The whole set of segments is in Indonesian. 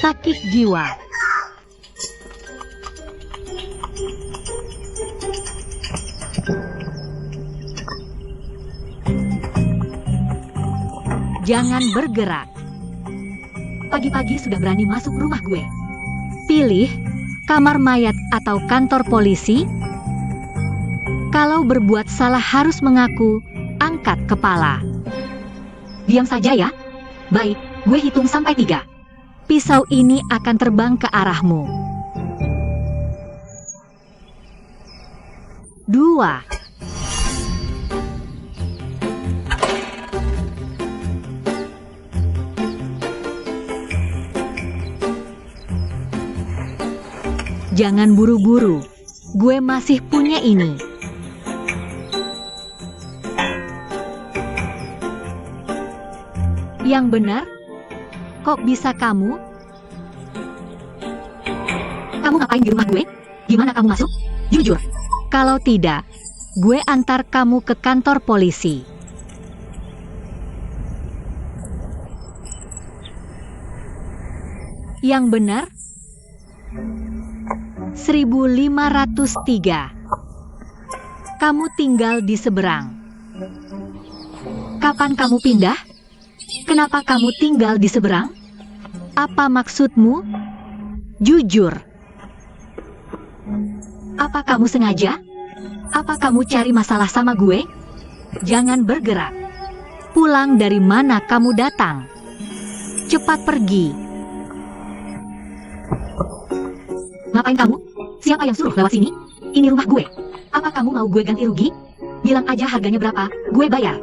sakit jiwa. Jangan bergerak. Pagi-pagi sudah berani masuk rumah gue. Pilih kamar mayat atau kantor polisi. Kalau berbuat salah harus mengaku, angkat kepala. Diam saja ya. Baik, gue hitung sampai 3. Pisau ini akan terbang ke arahmu. 2. Jangan buru-buru. Gue masih punya ini. Yang benar? Kok bisa kamu? Kamu ngapain di rumah gue? Gimana kamu masuk? Jujur. Kalau tidak, gue antar kamu ke kantor polisi. Yang benar? 1503. Kamu tinggal di seberang. Kapan kamu pindah? Kenapa kamu tinggal di seberang? Apa maksudmu? Jujur. Apa kamu sengaja? Apa kamu cari masalah sama gue? Jangan bergerak. Pulang dari mana kamu datang? Cepat pergi. Ngapain kamu? Siapa yang suruh lewat sini? Ini rumah gue. Apa kamu mau gue ganti rugi? Bilang aja harganya berapa, gue bayar.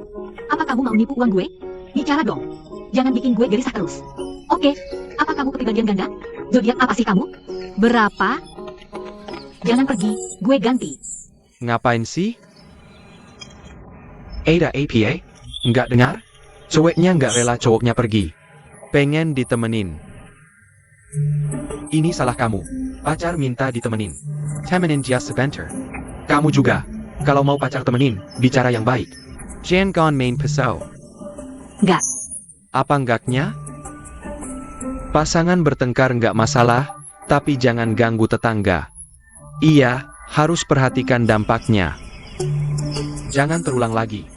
Apa kamu mau nipu uang gue? Bicara dong. Jangan bikin gue gelisah terus. Oke, apa kamu kepribadian ganda? Zodiak apa sih kamu? Berapa? Jangan pergi, gue ganti. Ngapain sih? Ada APA? Nggak dengar? Cowoknya nggak rela cowoknya pergi. Pengen ditemenin. Ini salah kamu. Pacar minta ditemenin. Temenin dia sebentar. Kamu juga. Kalau mau pacar temenin, bicara yang baik. Jangan main pisau. Nggak. Apa enggaknya? Pasangan bertengkar nggak masalah, tapi jangan ganggu tetangga. Iya, harus perhatikan dampaknya. Jangan terulang lagi.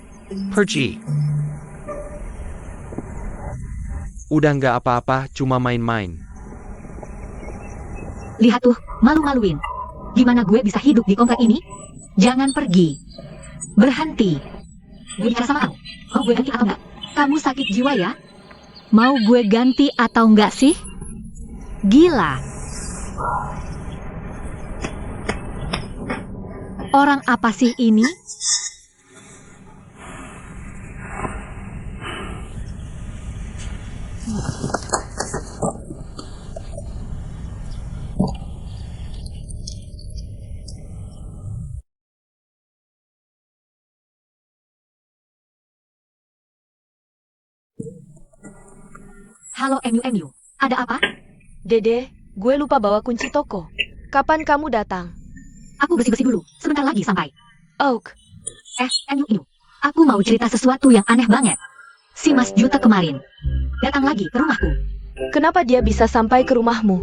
Pergi. Udah nggak apa-apa, cuma main-main. Lihat tuh, malu-maluin. Gimana gue bisa hidup di komplek ini? Jangan pergi. Berhenti. Gue bicara sama kamu. Mau gue ganti atau enggak? Kamu sakit jiwa ya? Mau gue ganti atau enggak sih? Gila. Orang apa sih ini? Halo MU, ada apa? Dede, gue lupa bawa kunci toko. Kapan kamu datang? Aku bersih-bersih dulu, sebentar lagi sampai. Oak. MU, aku mau cerita sesuatu yang aneh banget. Si Mas Juta kemarin datang lagi ke rumahku. Kenapa dia bisa sampai ke rumahmu?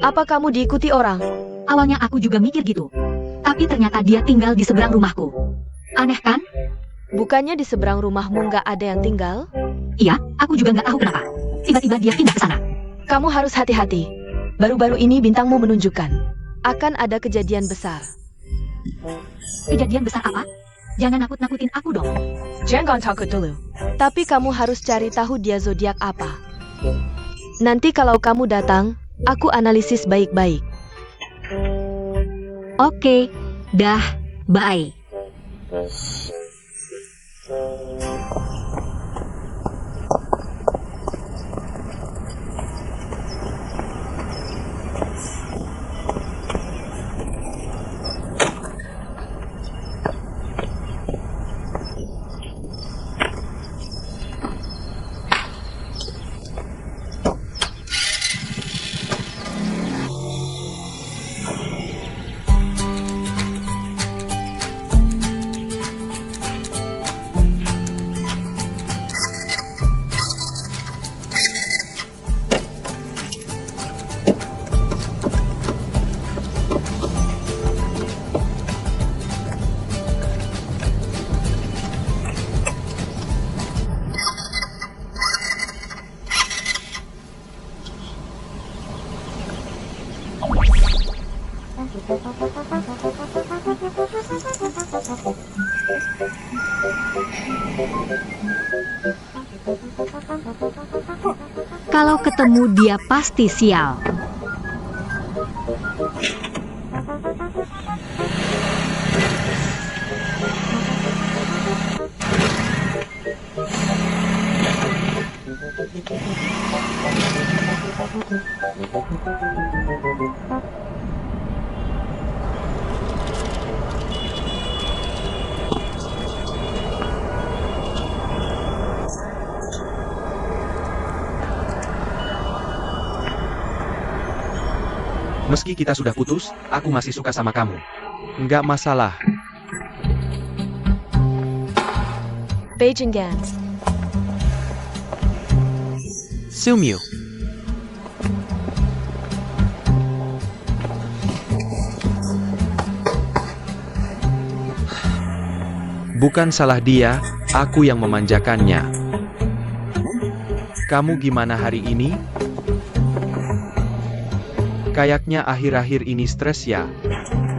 Apa kamu diikuti orang? Awalnya aku juga mikir gitu. Tapi ternyata dia tinggal di seberang rumahku. Aneh kan? Bukannya di seberang rumahmu nggak ada yang tinggal? Iya, aku juga nggak tahu kenapa. Tiba-tiba dia pindah ke sana. Kamu harus hati-hati. Baru-baru ini bintangmu menunjukkan akan ada kejadian besar. Kejadian besar apa? Jangan nakut-nakutin aku dong. Jangan takut dulu. Tapi kamu harus cari tahu dia zodiak apa. Nanti kalau kamu datang, aku analisis baik-baik. Oke, dah, bye. Kalau ketemu dia pasti sial. Meski kita sudah putus, aku masih suka sama kamu. Nggak masalah. Beijing Gans. Sumyu. Bukan salah dia, aku yang memanjakannya. Kamu gimana hari ini? Kayaknya akhir-akhir ini stres ya.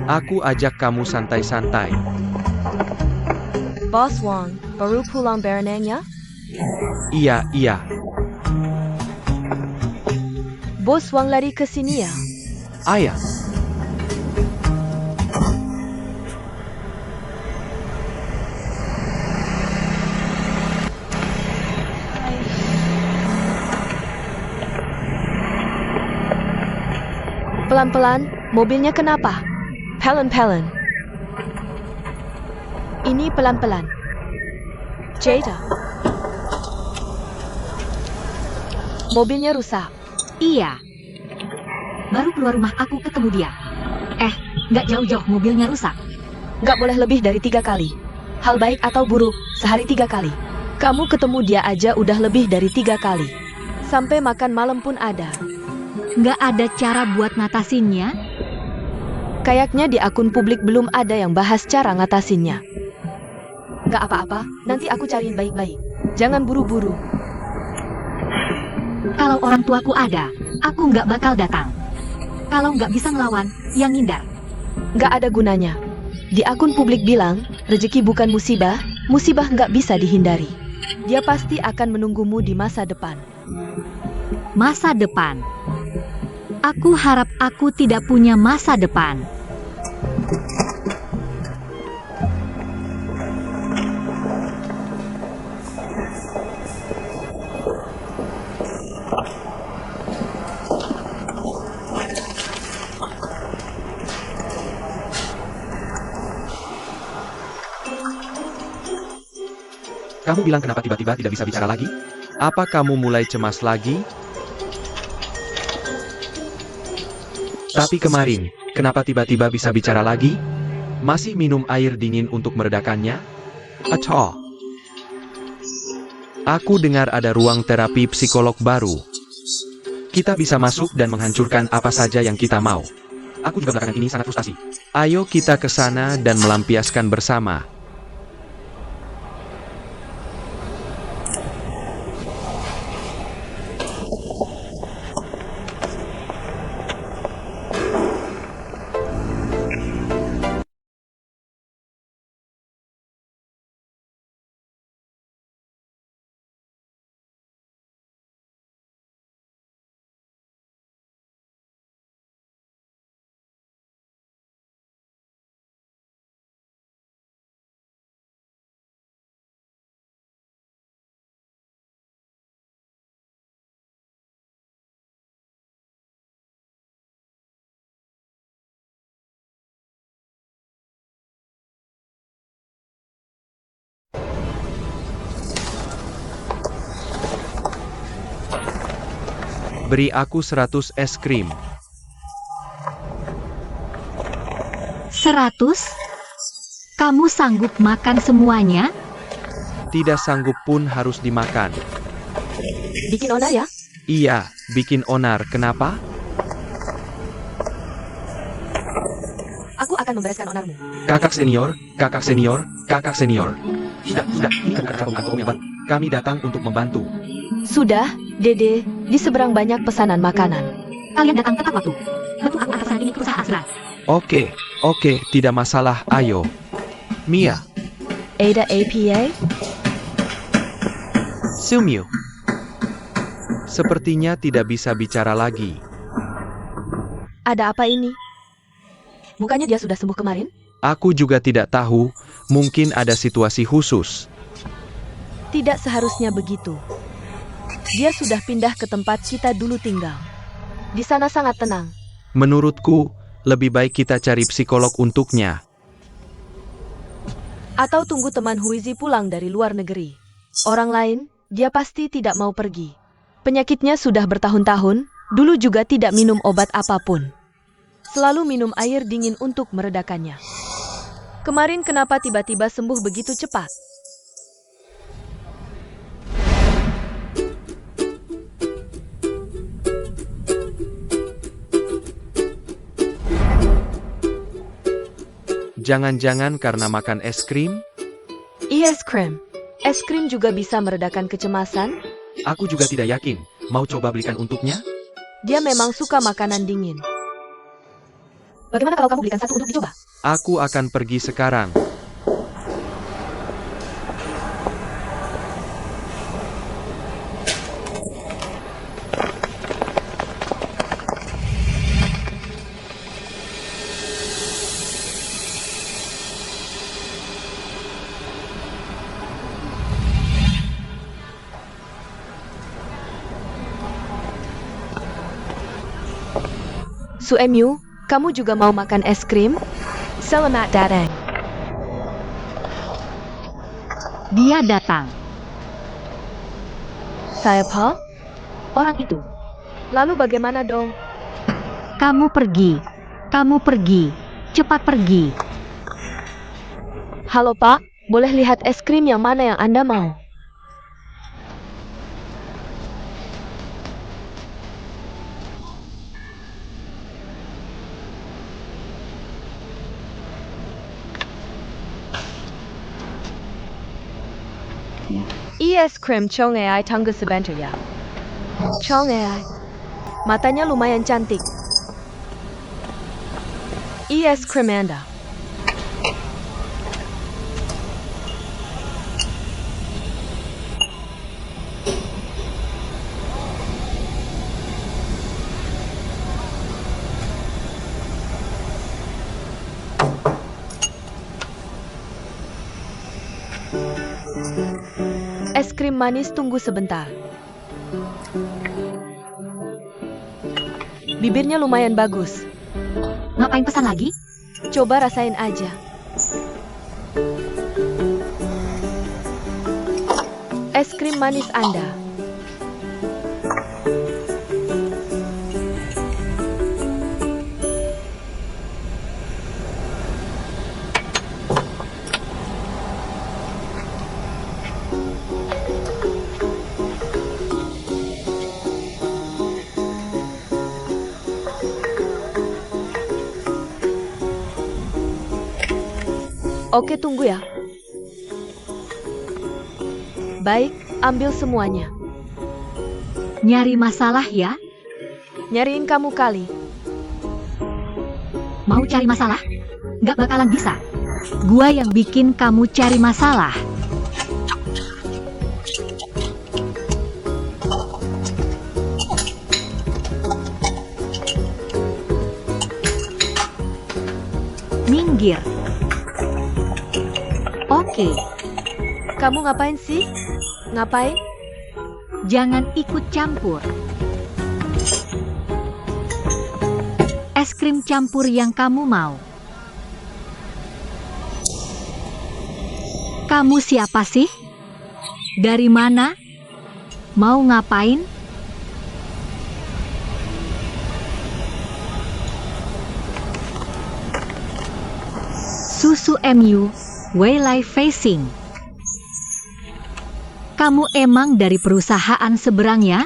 Aku ajak kamu santai-santai. Boss Wang, baru pulang berenangnya? Iya. Bos Wang lari ke sini ya? Ayah. Pelan-pelan, mobilnya kenapa? Pelan-pelan. Ini pelan-pelan. Jada. Mobilnya rusak. Iya. Baru keluar rumah aku ketemu dia. Nggak jauh-jauh mobilnya rusak. Nggak boleh lebih dari 3 kali. Hal baik atau buruk, sehari 3 kali. Kamu ketemu dia aja udah lebih dari 3 kali. Sampai makan malam pun ada. Nggak ada cara buat ngatasinnya? Kayaknya di akun publik belum ada yang bahas cara ngatasinnya. Nggak apa-apa, nanti aku cariin baik-baik. Jangan buru-buru. Kalau orang tuaku ada, aku nggak bakal datang. Kalau nggak bisa ngelawan, yang ngindar. Nggak ada gunanya. Di akun publik bilang, rezeki bukan musibah, musibah nggak bisa dihindari. Dia pasti akan menunggumu di masa depan. Masa depan. Aku harap aku tidak punya masa depan. Kamu bilang kenapa tiba-tiba tidak bisa bicara lagi? Apa kamu mulai cemas lagi? Tapi kemarin, kenapa tiba-tiba bisa bicara lagi? Masih minum air dingin untuk meredakannya? Atau aku dengar ada ruang terapi psikolog baru. Kita bisa masuk dan menghancurkan apa saja yang kita mau. Aku juga belakangan ini sangat frustasi. Ayo kita ke sana dan melampiaskan bersama. Beri aku 100 es krim. 100? Kamu sanggup makan semuanya? Tidak sanggup pun harus dimakan. Bikin onar ya? Iya, bikin onar. Kenapa? Aku akan membereskan onarmu. Kakak senior, kakak senior, kakak senior. Sudah, ini kan acara pembantu yang kami datang untuk membantu. Sudah, Dede, di seberang banyak pesanan makanan. Kalian datang tepat waktu. Bentuk aku atasan ini perusahaan asuransi. Oke, tidak masalah, ayo. Mia. Ada APA? Sumyu. Sepertinya tidak bisa bicara lagi. Ada apa ini? Bukannya dia sudah sembuh kemarin? Aku juga tidak tahu, mungkin ada situasi khusus. Tidak seharusnya begitu. Dia sudah pindah ke tempat kita dulu tinggal. Di sana sangat tenang. Menurutku, lebih baik kita cari psikolog untuknya. Atau tunggu teman Huizi pulang dari luar negeri. Orang lain, dia pasti tidak mau pergi. Penyakitnya sudah bertahun-tahun, dulu juga tidak minum obat apapun. Selalu minum air dingin untuk meredakannya. Kemarin kenapa tiba-tiba sembuh begitu cepat? Jangan-jangan karena makan es krim? Es krim. Es krim juga bisa meredakan kecemasan? Aku juga tidak yakin. Mau coba belikan untuknya? Dia memang suka makanan dingin. Bagaimana kalau kamu belikan satu untuk dicoba? Aku akan pergi sekarang. Suemyu, kamu juga mau makan es krim? Selamat datang. Dia datang. Siapa? Orang itu. Lalu bagaimana dong? Kamu pergi. Kamu pergi. Cepat pergi. Halo Pak, boleh lihat es krim yang mana yang Anda mau? Es krim Chongai tunggu sebentar ya. Chongai. Matanya lumayan cantik. Es krim Anda. Es krim manis tunggu sebentar. Bibirnya lumayan bagus. Ngapain pesan lagi? Coba rasain aja. Es krim manis Anda. Oke, tunggu ya. Baik, ambil semuanya. Nyari masalah ya? Nyariin kamu kali. Mau cari masalah? Gak bakalan bisa. Gua yang bikin kamu cari masalah. Minggir. Oke, Kamu ngapain sih? Ngapain? jangan ikut campur. Es krim campur yang kamu mau. Kamu siapa sih? Dari mana? Mau ngapain? Susu MU, Waylay Facing. Kamu emang dari perusahaan seberang ya?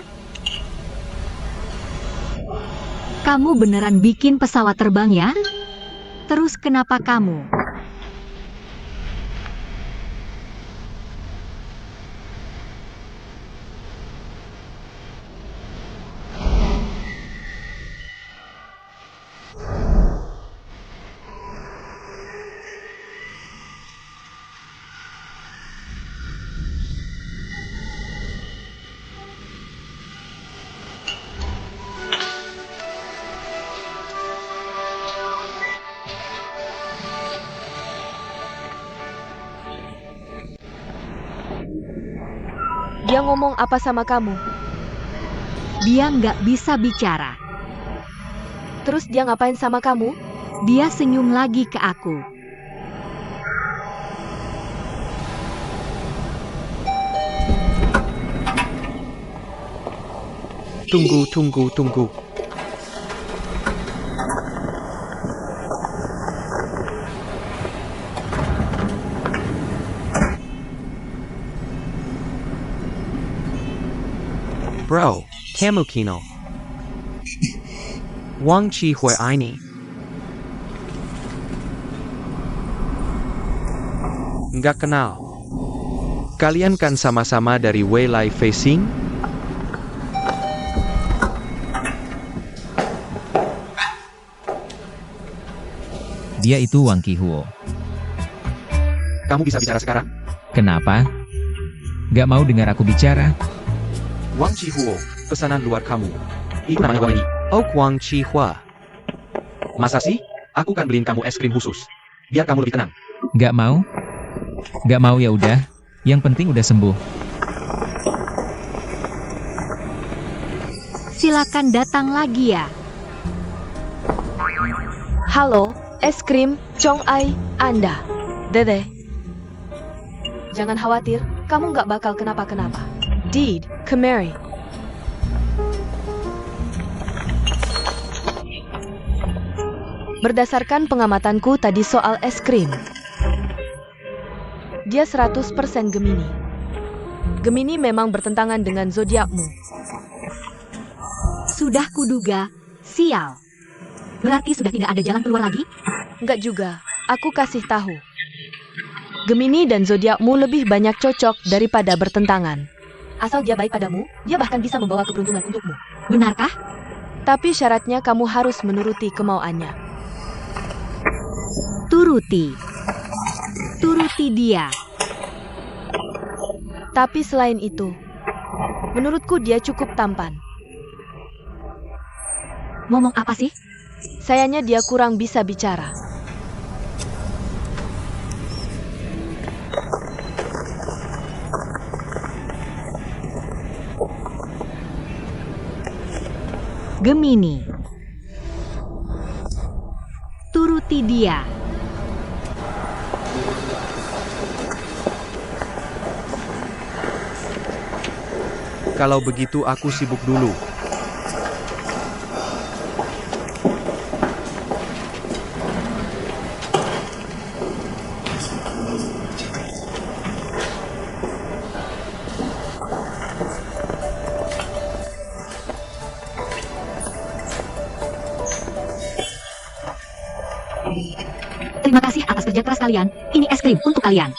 Kamu beneran bikin pesawat terbang ya? Terus kenapa kamu? Dia ngomong apa sama kamu? Dia nggak bisa bicara. Terus dia ngapain sama kamu? Dia senyum lagi ke aku. Tunggu. Bro, kamu Kino. Wang Chi Hui ini. Nggak kenal. Kalian kan sama-sama dari Weilai Facing? Dia itu Wang Qihuo. Kamu bisa bicara sekarang? Kenapa? Gak mau dengar aku bicara? Wang Qihuo, pesanan luar kamu. Itu namanya Wang ini. Oh, Wang Qihua. Masa sih? Aku kan beliin kamu es krim khusus. Biar kamu lebih tenang. Gak mau? Gak mau ya udah. Yang penting udah sembuh. Silakan datang lagi ya. Halo, es krim, Chong Ai, Anda. Dede. Jangan khawatir, kamu nggak bakal kenapa-kenapa. Deed, Kemari. Berdasarkan pengamatanku tadi soal es krim, dia 100% Gemini. Gemini memang bertentangan dengan zodiakmu. Sudah kuduga, sial. Berarti sudah tidak ada jalan keluar lagi? Enggak juga, aku kasih tahu. Gemini dan zodiakmu lebih banyak cocok daripada bertentangan. Asal dia baik padamu, dia bahkan bisa membawa keberuntungan untukmu. Benarkah? Tapi syaratnya kamu harus menuruti kemauannya. Turuti dia. Tapi selain itu, menurutku dia cukup tampan. Ngomong apa sih? Sayangnya dia kurang bisa bicara. Gemini. Turuti dia. Kalau begitu aku sibuk dulu. Terima kasih atas kerja keras kalian. Ini es krim untuk kalian.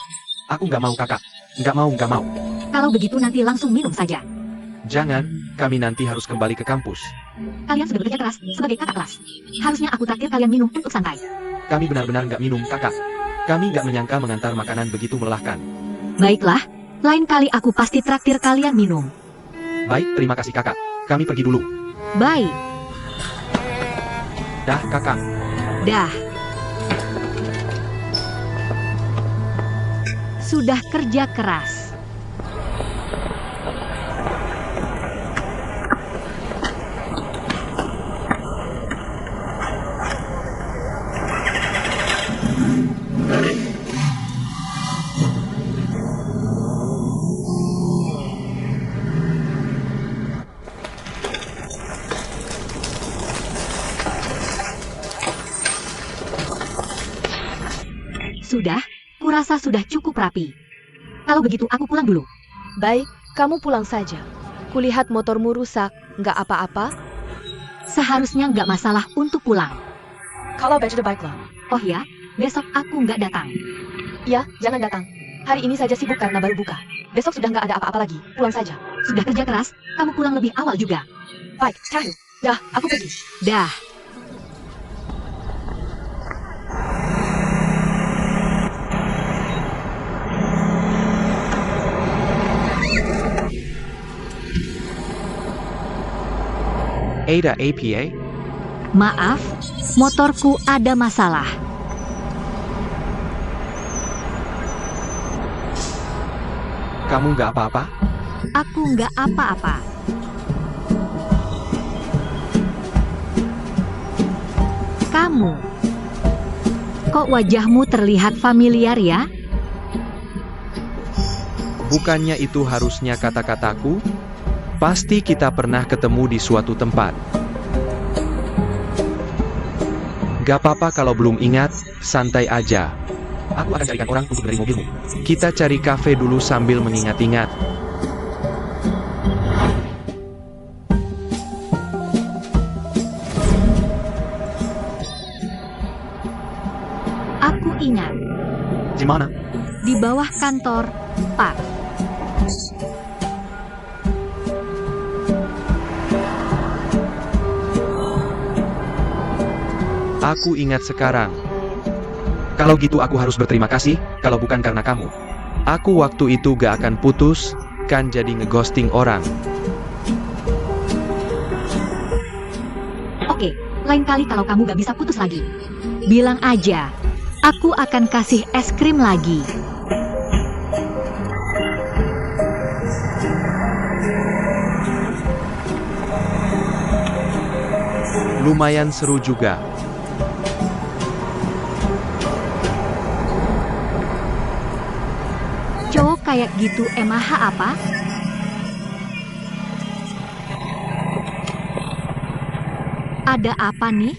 Aku nggak mau kakak. Nggak mau. Kalau begitu nanti langsung minum saja. Jangan, kami nanti harus kembali ke kampus. Kalian sudah bekerja keras sebagai kakak kelas. Harusnya aku traktir kalian minum untuk santai. Kami benar-benar nggak minum kakak. Kami nggak menyangka mengantar makanan begitu melelahkan. Baiklah, lain kali aku pasti traktir kalian minum. Baik, terima kasih kakak. Kami pergi dulu. Baik, Dah kakak. dah. Sudah kerja keras. Sudah, kurasa sudah cukup rapi. Kalau begitu aku pulang dulu. Baik, kamu pulang saja. Kulihat motormu rusak, nggak apa-apa? Seharusnya nggak masalah untuk pulang. Kalau sudah baiklah. Oh ya, besok aku nggak datang. Ya, jangan datang. Hari ini saja sibuk karena baru buka. Besok sudah nggak ada apa-apa lagi. Pulang saja. Sudah kerja keras, kamu pulang lebih awal juga. Baik, Cahayu. Dah, aku pergi. Dah. Ada APA? Maaf, motorku ada masalah. Kamu nggak apa-apa? Aku nggak apa-apa. Kamu, kok wajahmu terlihat familiar ya? Bukannya itu harusnya kata-kataku? Pasti kita pernah ketemu di suatu tempat. Gak apa-apa kalau belum ingat, santai aja. Aku akan carikan orang untuk dari mobilmu. Kita cari kafe dulu sambil mengingat-ingat. Aku ingat, Di mana? di bawah kantor, Pak. Aku ingat sekarang. Kalau gitu aku harus berterima kasih, kalau bukan karena kamu. Aku waktu itu gak akan putus, kan jadi ngeghosting orang. Oke, lain kali kalau kamu gak bisa putus lagi, bilang aja. Aku akan kasih es krim lagi. Lumayan seru juga. Cowok kayak gitu emah apa? Ada apa nih?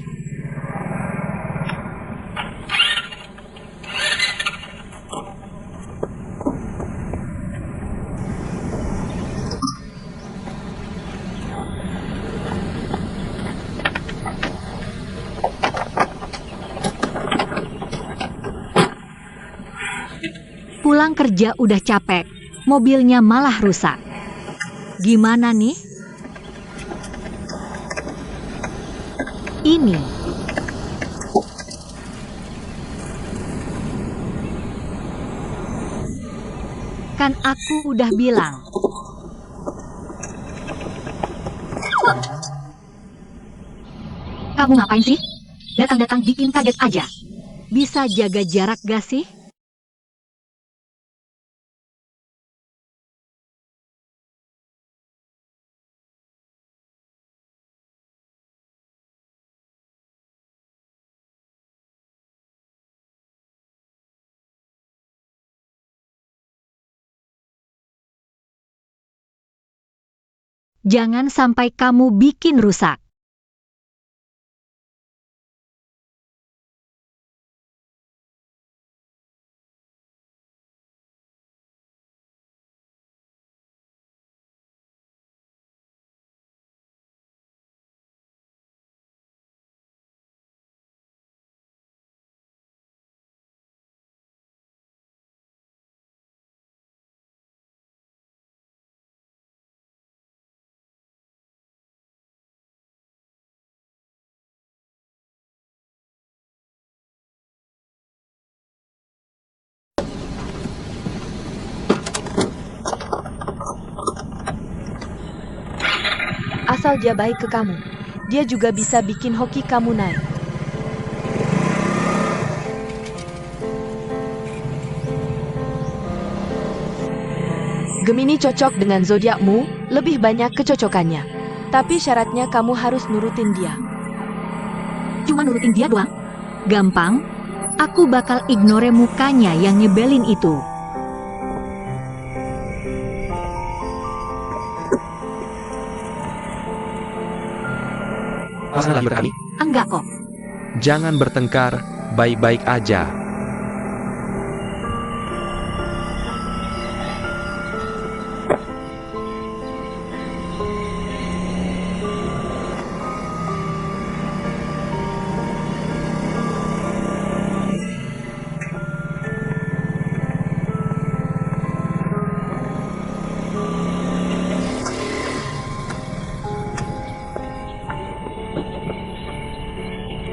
Pulang kerja udah capek, mobilnya malah rusak. Gimana nih? Ini. Kan aku udah bilang. Kamu ngapain sih? Datang-datang bikin kaget aja. Bisa jaga jarak gak sih? Jangan sampai kamu bikin rusak. Asal dia baik ke kamu, dia juga bisa bikin hoki kamu naik. Gemini cocok dengan zodiakmu, lebih banyak kecocokannya. Tapi syaratnya kamu harus nurutin dia. Cuma nurutin dia doang? Gampang. Aku bakal ignore mukanya yang nyebelin itu. Pasangan lagi berkali? Enggak kok. Jangan bertengkar, baik-baik aja.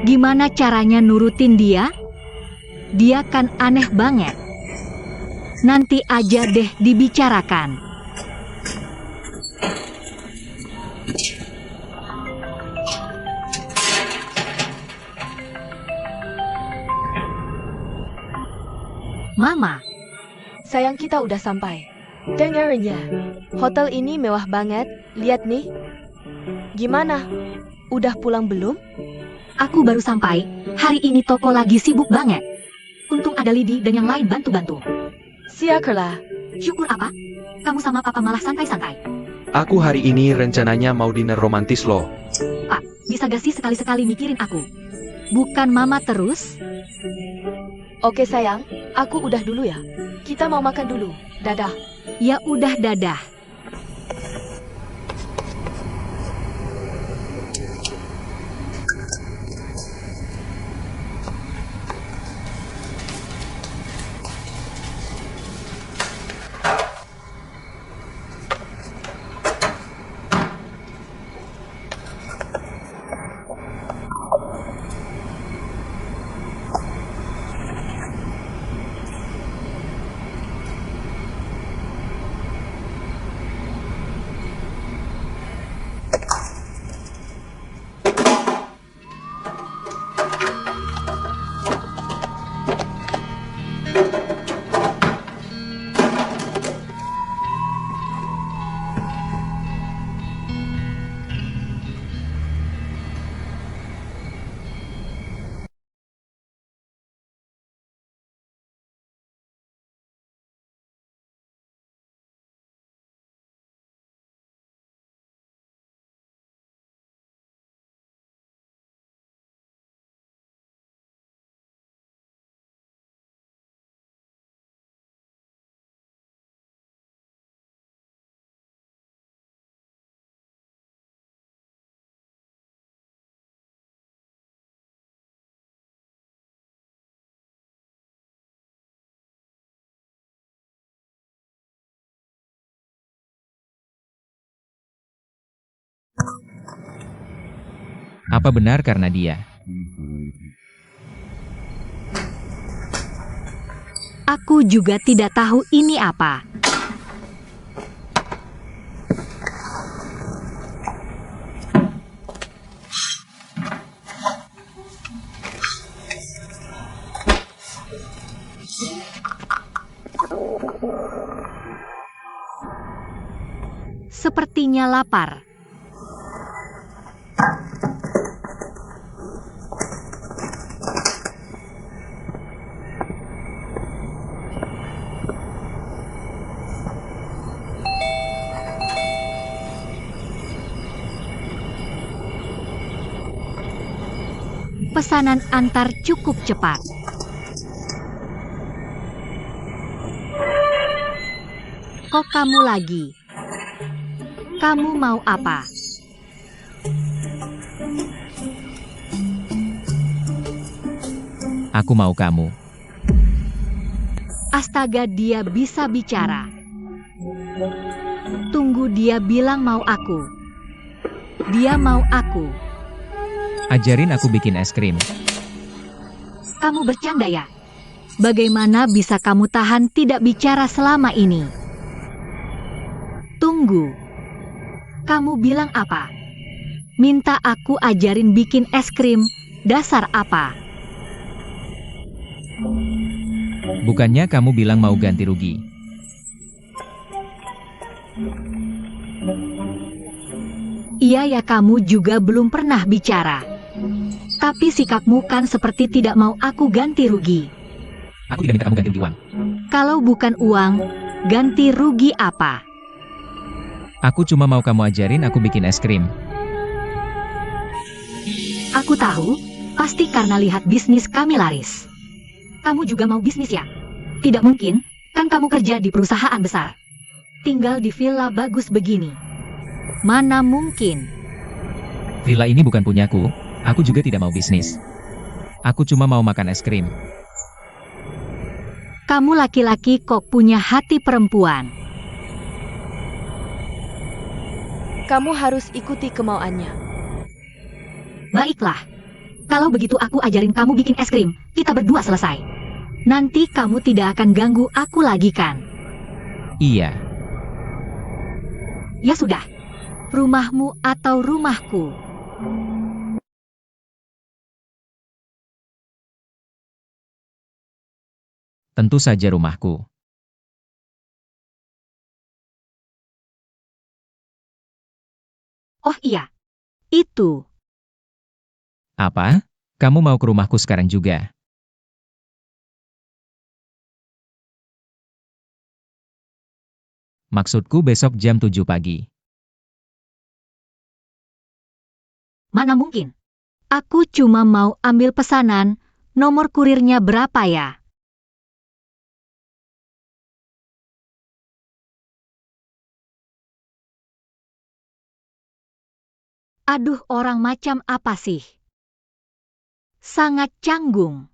Gimana caranya nurutin dia? Dia kan aneh banget. Nanti aja deh dibicarakan. Mama, Sayang, kita udah sampai. Dengarnya, hotel ini mewah banget. Lihat nih. Gimana? Udah pulang belum? Aku baru sampai. Hari ini toko lagi sibuk banget. Untung ada Lidi dan yang lain bantu-bantu. Syukurlah. Syukur apa? Kamu sama papa malah santai-santai. Aku hari ini rencananya mau dinner romantis loh. Pak, bisa gak sih sekali-sekali mikirin aku? Bukan mama terus? Oke sayang, aku udah dulu ya. Kita mau makan dulu. Dadah. Ya udah dadah. Apa benar karena dia? Aku juga tidak tahu ini apa. Sepertinya lapar. Pesanan antar cukup cepat. Kok kamu lagi? Kamu mau apa? Aku mau kamu. Astaga, dia bisa bicara. Tunggu, dia bilang mau aku. Dia mau aku. Ajarin aku bikin es krim. Kamu bercanda ya? Bagaimana bisa kamu tahan tidak bicara selama ini? Tunggu. Kamu bilang apa? Minta aku ajarin bikin es krim? Dasar apa? Bukannya kamu bilang mau ganti rugi? Iya ya, kamu juga belum pernah bicara. Tapi sikapmu kan seperti tidak mau aku ganti rugi. Aku tidak minta kamu ganti rugi uang. Kalau bukan uang, ganti rugi apa? Aku cuma mau kamu ajarin aku bikin es krim. Aku tahu, pasti karena lihat bisnis kami laris. Kamu juga mau bisnis ya? Tidak mungkin, kan kamu kerja di perusahaan besar. Tinggal di villa bagus begini. Mana mungkin? Villa ini bukan punyaku, aku juga tidak mau bisnis. Aku cuma mau makan es krim. Kamu laki-laki kok punya hati perempuan. Kamu harus ikuti kemauannya. Baiklah. Kalau begitu aku ajarin kamu bikin es krim, kita berdua selesai. Nanti kamu tidak akan ganggu aku lagi kan? Iya. Ya sudah. Rumahmu atau rumahku? Tentu saja rumahku. Oh iya, itu. Apa? Kamu mau ke rumahku sekarang juga? Maksudku besok jam 7 pagi. Mana mungkin? Aku cuma mau ambil pesanan, nomor kurirnya berapa ya? Aduh, orang macam apa sih? Sangat canggung.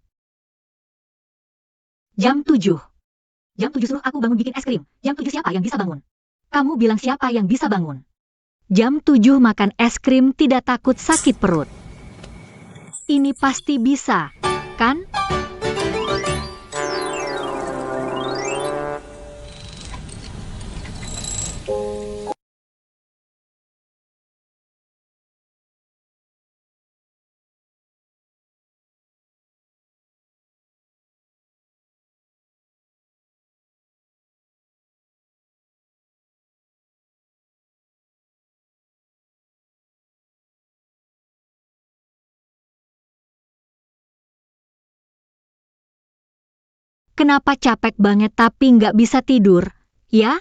Jam 7. Jam 7 suruh aku bangun bikin es krim. Jam 7 siapa yang bisa bangun? Kamu bilang siapa yang bisa bangun? Jam 7 makan es krim tidak takut sakit perut. Ini pasti bisa, kan? Kenapa capek banget tapi nggak bisa tidur, ya?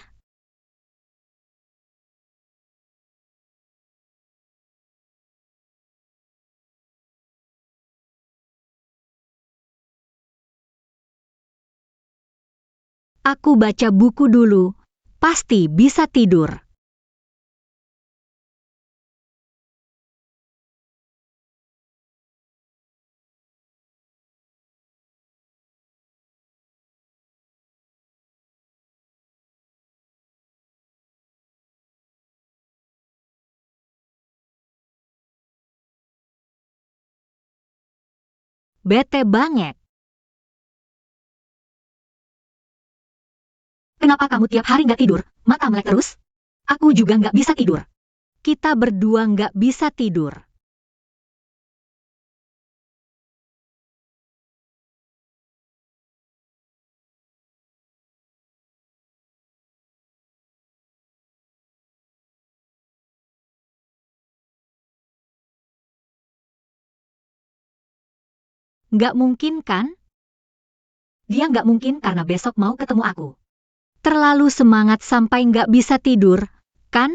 Aku baca buku dulu, pasti bisa tidur. Bete banget. Kenapa kamu tiap hari nggak tidur? Mata melek terus? Aku juga nggak bisa tidur. Kita berdua nggak bisa tidur. Nggak mungkin kan? Dia nggak mungkin karena besok mau ketemu aku. Terlalu semangat sampai nggak bisa tidur, kan?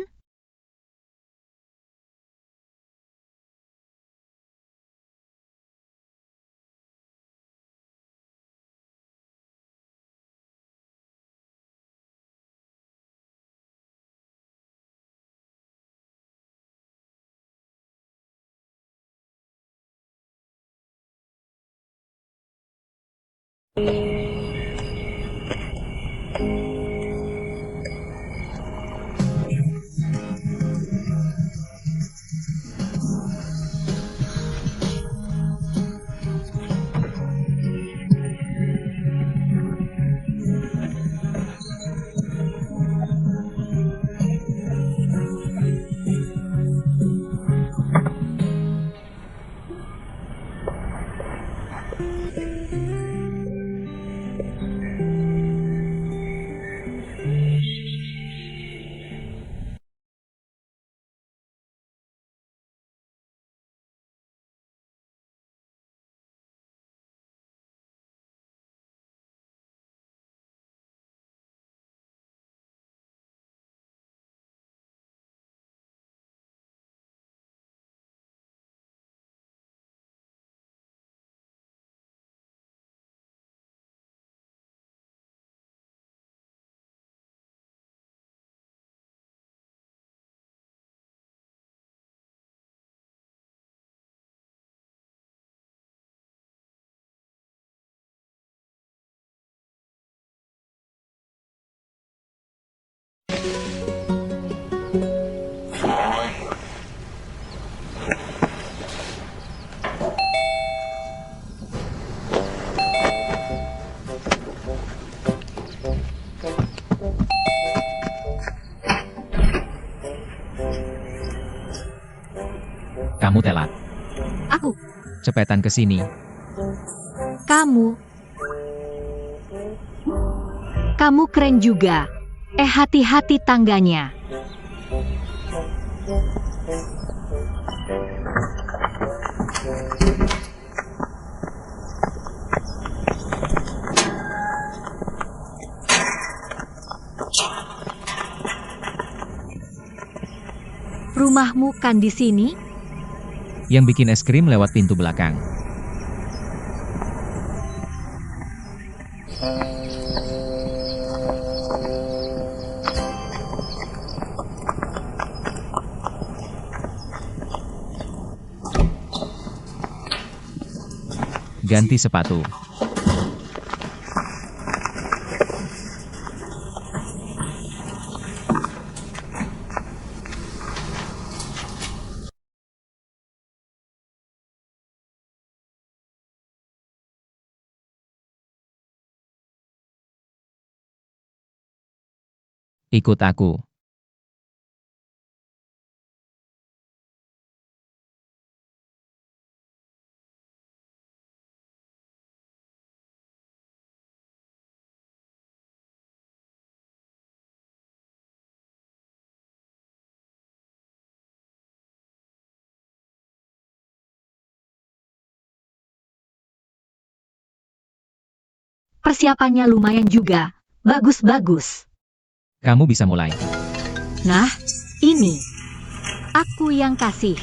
Kamu telat. Aku, Cepetan ke sini. kamu. Kamu keren juga. Hati-hati tangganya. Rumahmu kan di sini? Yang bikin es krim lewat pintu belakang. Ganti sepatu. Ikut aku. Persiapannya lumayan juga. Bagus-bagus. Kamu bisa mulai. Nah, ini. Aku yang kasih.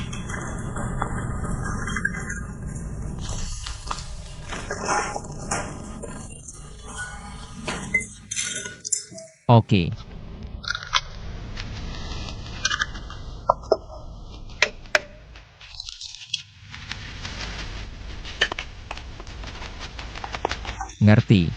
Oke. Ngerti.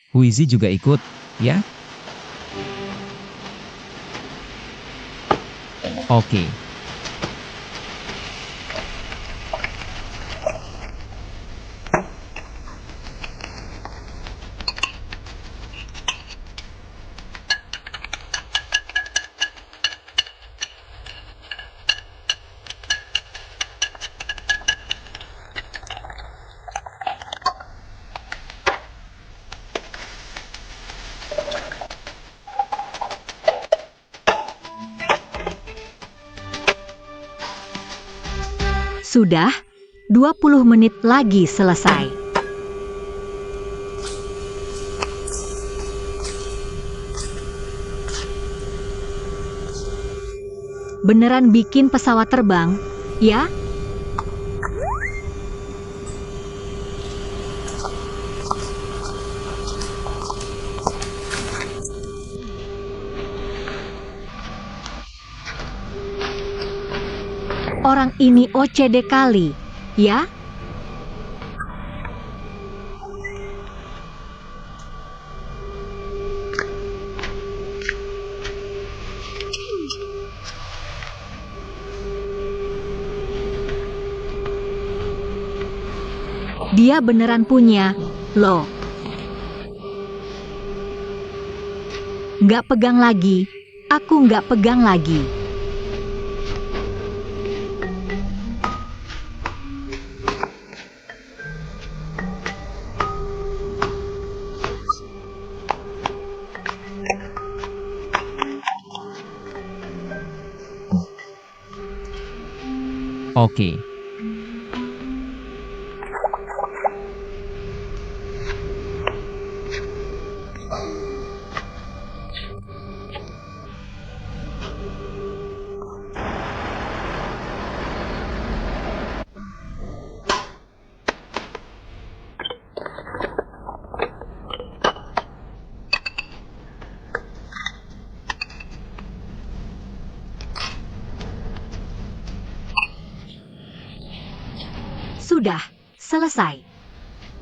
Huizi juga ikut, ya? Oke. Sudah 20 menit lagi selesai. Beneran bikin pesawat terbang, ya? Orang ini OCD kali, ya? Dia beneran punya, loh. Nggak pegang lagi, aku nggak pegang lagi. Oke. Sudah selesai.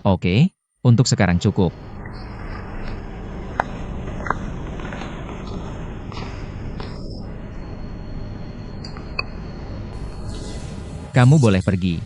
Oke, untuk sekarang cukup. Kamu boleh pergi.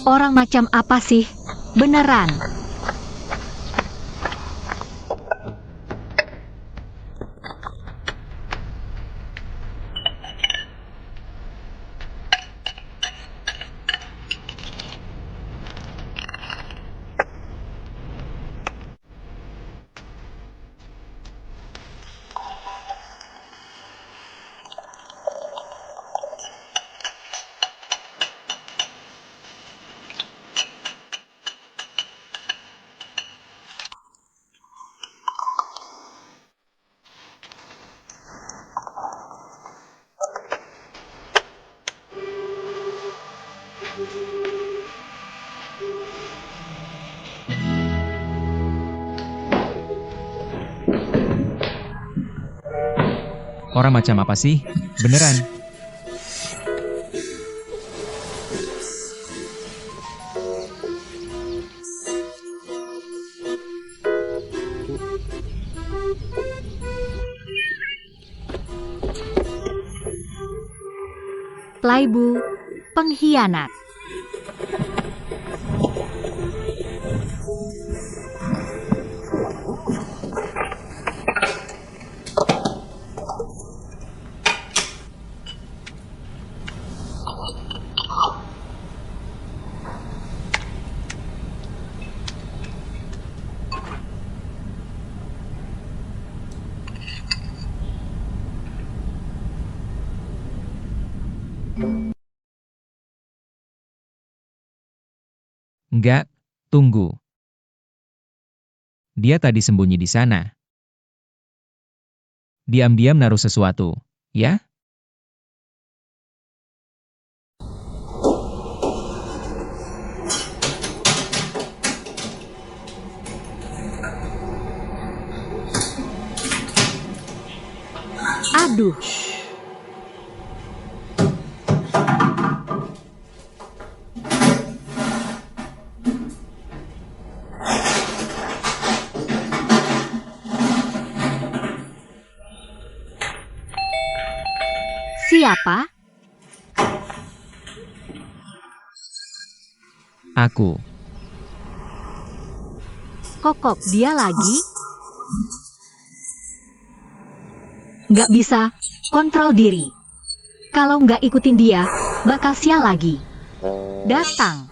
Orang macam apa sih? Beneran. Orang macam apa sih? Beneran. Playbu, pengkhianat. Enggak, tunggu. Dia tadi sembunyi di sana. Diam-diam naruh sesuatu, ya? Aduh. Siapa? Aku. Kokok dia lagi? Nggak bisa kontrol diri. Kalau nggak ikutin dia, bakal sial lagi. Datang.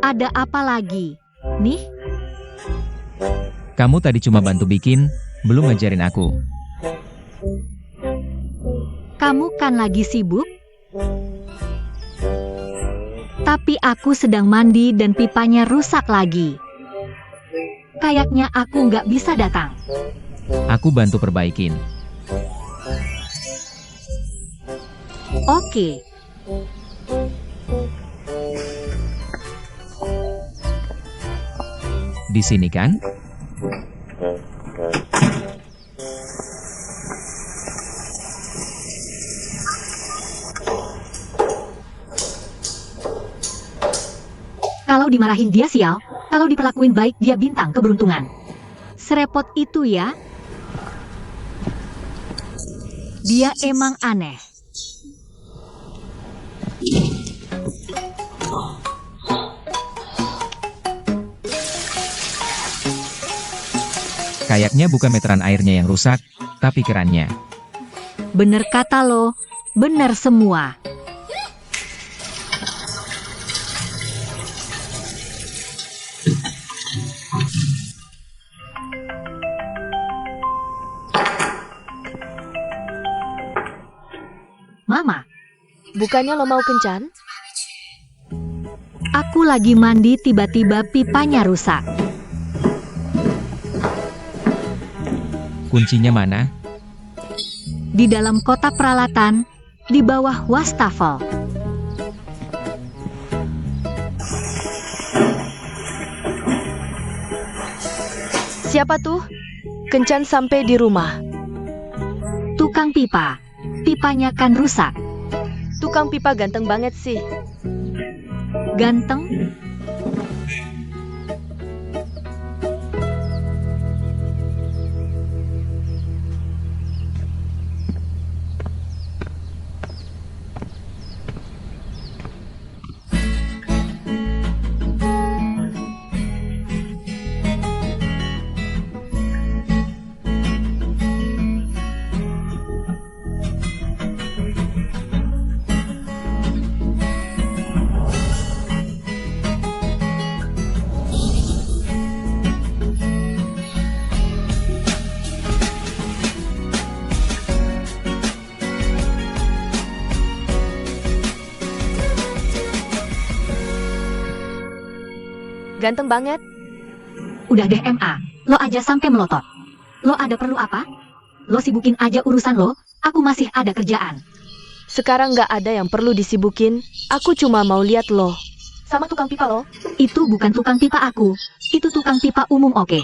Ada apa lagi? Nih? Kamu tadi cuma bantu bikin, belum ngajarin aku. Kamu kan lagi sibuk? Tapi aku sedang mandi dan pipanya rusak lagi. Kayaknya aku nggak bisa datang. Aku bantu perbaikin. Oke. Di sini kan? Kalau dimarahin dia sial, kalau diperlakuin baik dia bintang keberuntungan. Serepot itu ya? Dia emang aneh. Kayaknya bukan meteran airnya yang rusak, tapi kerannya. Bener kata lo, bener semua. Mama, Bukannya lo mau kencan? Aku lagi mandi tiba-tiba pipanya rusak. Kuncinya mana? Di dalam kotak peralatan, di bawah wastafel. Siapa tuh? Kencan sampai di rumah. Tukang pipa. Pipanya kan rusak. Tukang pipa ganteng banget sih. Ganteng? Ganteng banget. Udah deh MA, lo aja sampai melotot. Lo ada perlu apa? Lo sibukin aja urusan lo, aku masih ada kerjaan. Sekarang nggak ada yang perlu disibukin. Aku cuma mau lihat lo. Sama tukang pipa lo. Itu bukan tukang pipa aku, itu tukang pipa umum oke.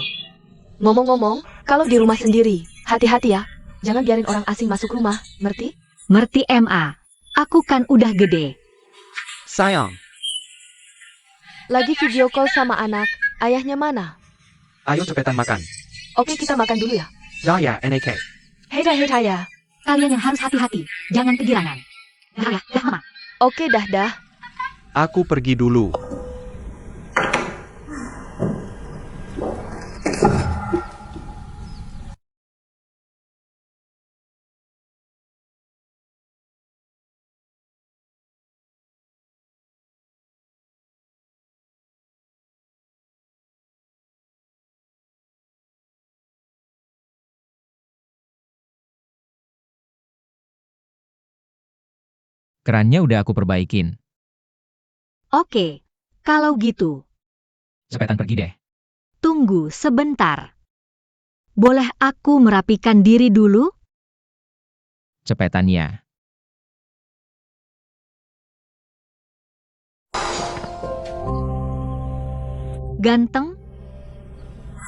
Ngomong-ngomong, kalau di rumah sendiri, hati-hati ya. Jangan biarin orang asing masuk rumah, ngerti? Ngerti MA, aku kan udah gede. Sayang, Lagi video call sama anak, ayahnya mana? ayo cepetan makan. Oke, kita makan dulu ya. Jaya NAK. Hei ya. Kalian yang harus hati-hati, jangan kegirangan. Dah mama. Oke, dah. Aku pergi dulu. Kerannya udah aku perbaikin. Oke, kalau gitu, Cepetan pergi deh. tunggu sebentar. Boleh aku merapikan diri dulu? Cepetan ya. Ganteng?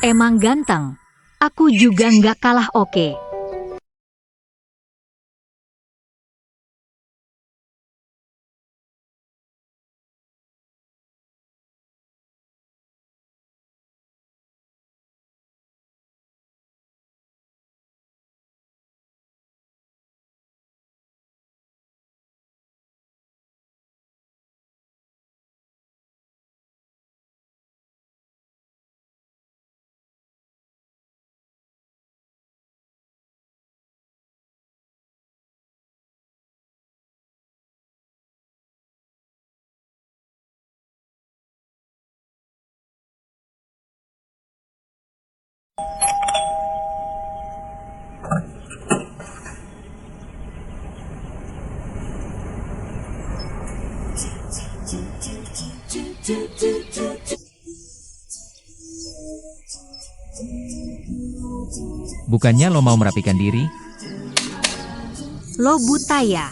Emang ganteng. Aku juga nggak kalah oke. Bukannya lo mau merapikan diri? Lo buta ya?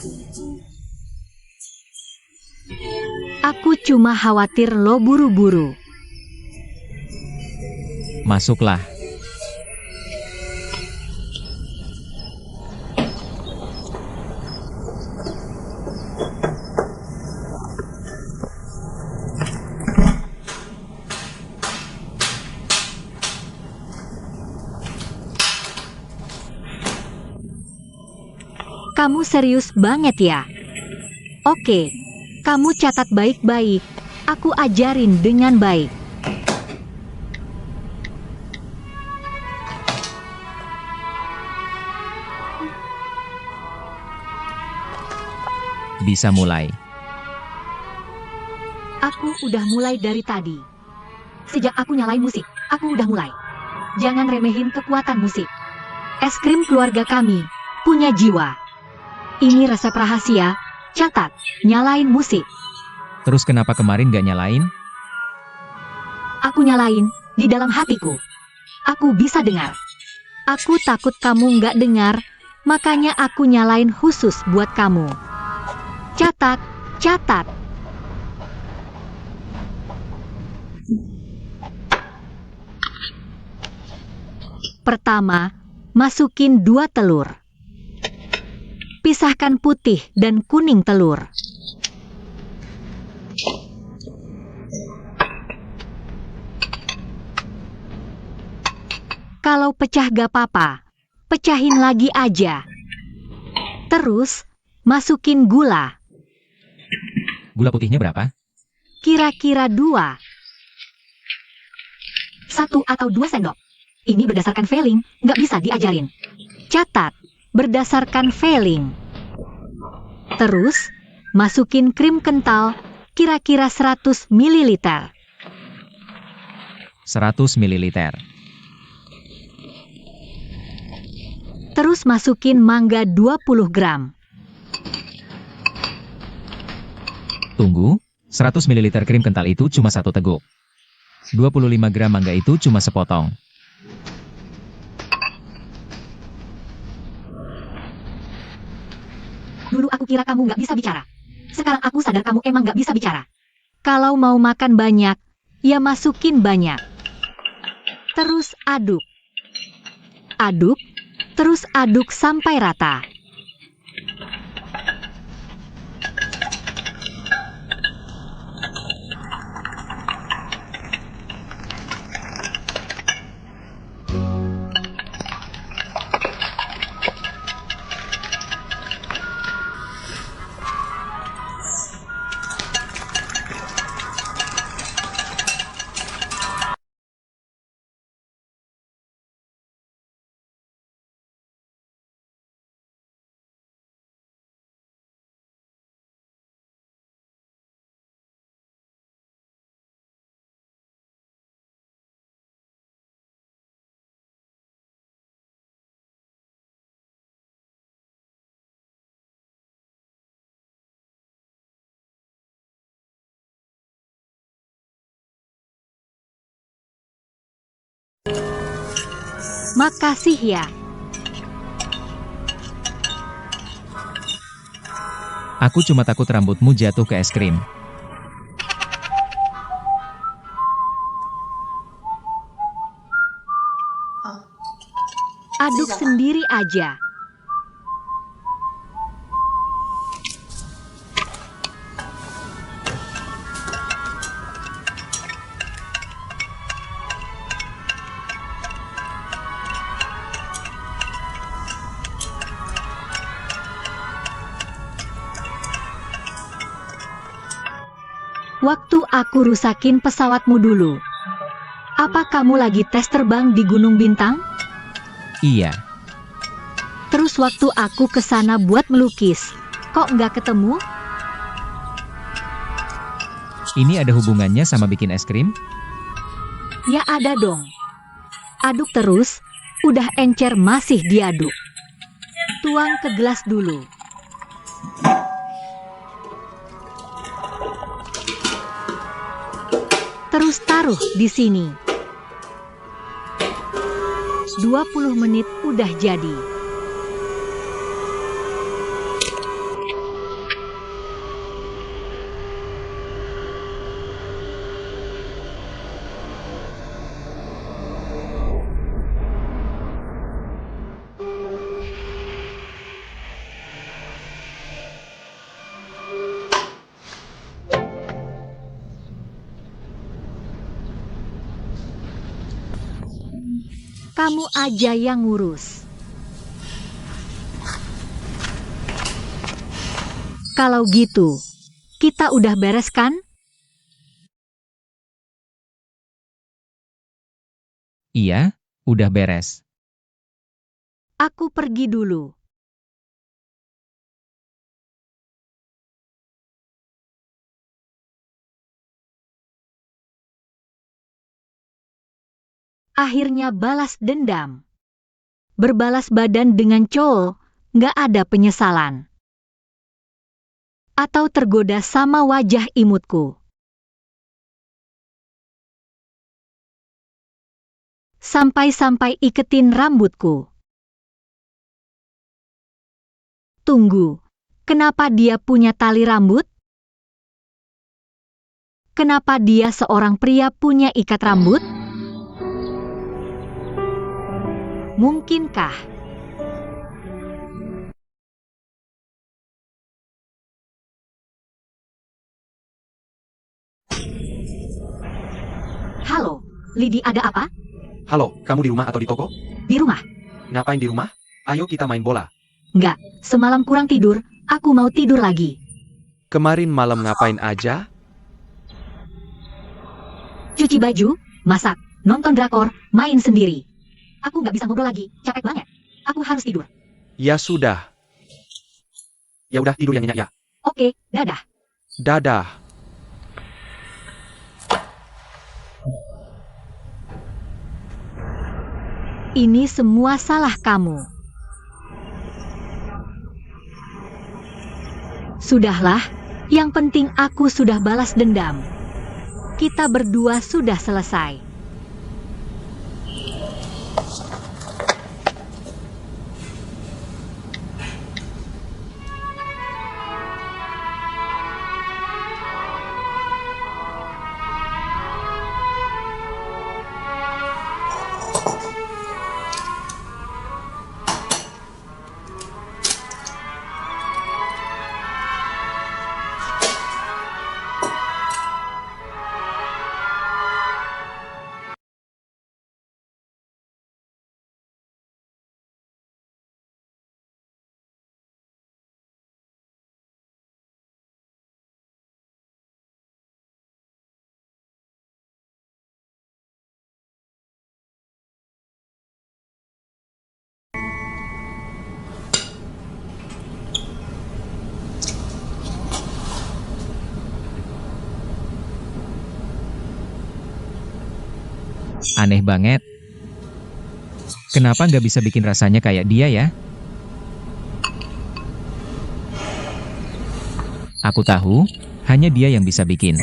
Aku cuma khawatir lo buru-buru. Masuklah. Kamu serius banget ya? Oke, kamu catat baik-baik. Aku ajarin dengan baik. Bisa mulai. Aku udah mulai dari tadi. Sejak aku nyalain musik, aku udah mulai. Jangan remehin kekuatan musik. Es krim keluarga kami punya jiwa. Ini resep rahasia. Catat, nyalain musik. Terus kenapa kemarin gak nyalain? Aku nyalain di dalam hatiku. Aku bisa dengar. Aku takut kamu nggak dengar, makanya aku nyalain khusus buat kamu. Catat, catat. Pertama, masukin 2 telur. Pisahkan putih dan kuning telur. Kalau pecah gak apa-apa, pecahin lagi aja. Terus, masukin gula. Gula putihnya berapa? Kira-kira 2. 1 atau 2 sendok. Ini berdasarkan feeling, nggak bisa diajarin. Catat, berdasarkan feeling. Terus, masukin krim kental, kira-kira 100 ml. 100 ml. Terus masukin mangga 20 gram. Tunggu, 100 ml krim kental itu cuma 1 teguk. 25 gram mangga itu cuma sepotong. Dulu aku kira kamu nggak bisa bicara. Sekarang aku sadar kamu emang nggak bisa bicara. Kalau mau makan banyak, ya masukin banyak. Terus aduk. Aduk, terus aduk sampai rata. Makasih ya. Aku cuma takut rambutmu jatuh ke es krim. Aduk sendiri aja. Waktu aku rusakin pesawatmu dulu. Apa kamu lagi tes terbang di Gunung Bintang? Iya, Terus waktu aku ke sana buat melukis, kok nggak ketemu? ini ada hubungannya sama bikin es krim? Ya ada dong. Aduk terus, udah encer masih diaduk. Tuang ke gelas dulu. Terus taruh di sini. 20 menit udah jadi. Kamu aja yang ngurus. Kalau gitu, kita udah beres kan? Iya, udah beres. Aku pergi dulu. Akhirnya balas dendam. Berbalas badan dengan cowok, nggak ada penyesalan. atau tergoda sama wajah imutku. Sampai-sampai iketin rambutku. Tunggu, kenapa dia punya tali rambut? Kenapa dia seorang pria punya ikat rambut? Mungkinkah? Halo, Lidi, ada apa? Halo, kamu di rumah atau di toko? Di rumah? Ngapain di rumah? Ayo kita main bola. Enggak, semalam kurang tidur, aku mau tidur lagi. Kemarin malam ngapain aja? Cuci baju, masak, nonton drakor, main sendiri. Aku nggak bisa ngobrol lagi, capek banget. Aku harus tidur. Ya sudah. Ya udah tidur yang nyenyak ya. Oke, dadah. Dadah. Ini semua salah kamu. Sudahlah, yang penting aku sudah balas dendam. Kita berdua sudah selesai. Aneh banget. Kenapa nggak bisa bikin rasanya kayak dia ya? Aku tahu, hanya dia yang bisa bikin.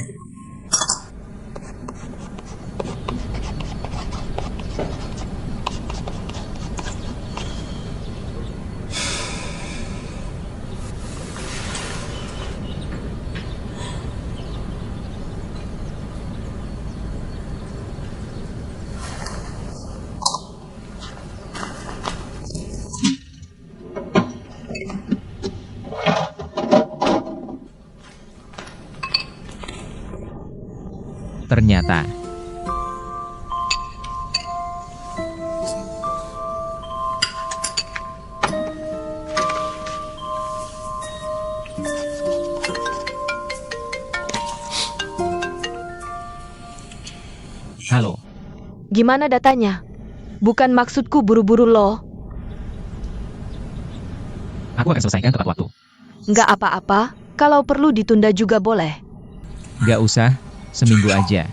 Ternyata, halo, Gimana datanya? Bukan maksudku buru-buru loh. aku akan selesaikan tepat waktu. Nggak apa-apa, kalau perlu ditunda juga boleh. Nggak usah, seminggu aja.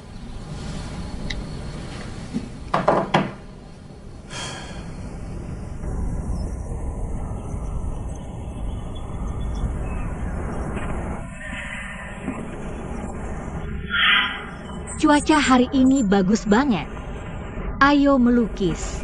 Cuaca hari ini bagus banget. Ayo melukis.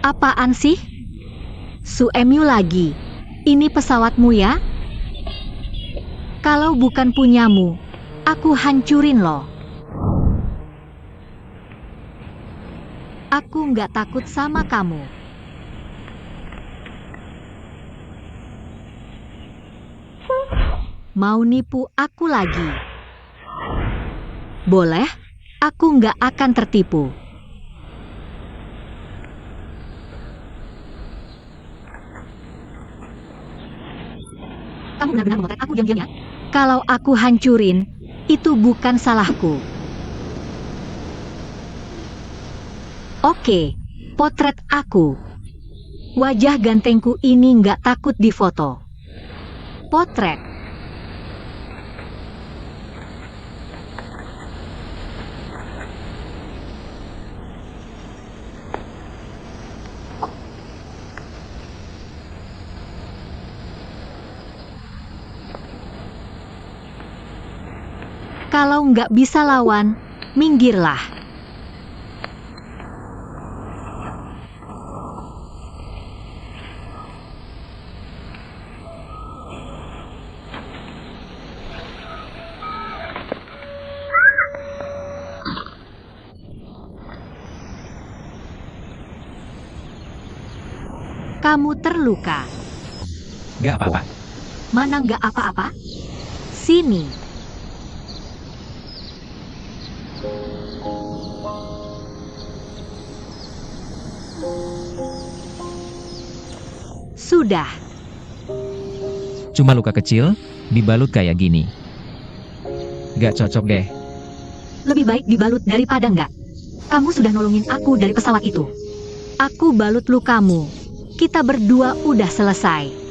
Apaan sih? Suemiu lagi. Ini pesawatmu ya? Kalau bukan punyamu, aku hancurin loh. Aku nggak takut sama kamu. Mau nipu aku lagi? Boleh, aku nggak akan tertipu. Kamu benar-benar memotret aku diam-diam ya? Kalau aku hancurin, itu bukan salahku. Oke, potret aku. Wajah gantengku ini nggak takut difoto. Potret. Kalau nggak bisa lawan, minggirlah. Kamu terluka. Gak apa-apa. Mana nggak apa-apa? Sini. Sudah. Cuma luka kecil, dibalut kayak gini. Gak cocok deh. Lebih baik dibalut daripada nggak. Kamu sudah nolongin aku dari pesawat itu. Aku balut lukamu. Kita berdua udah selesai.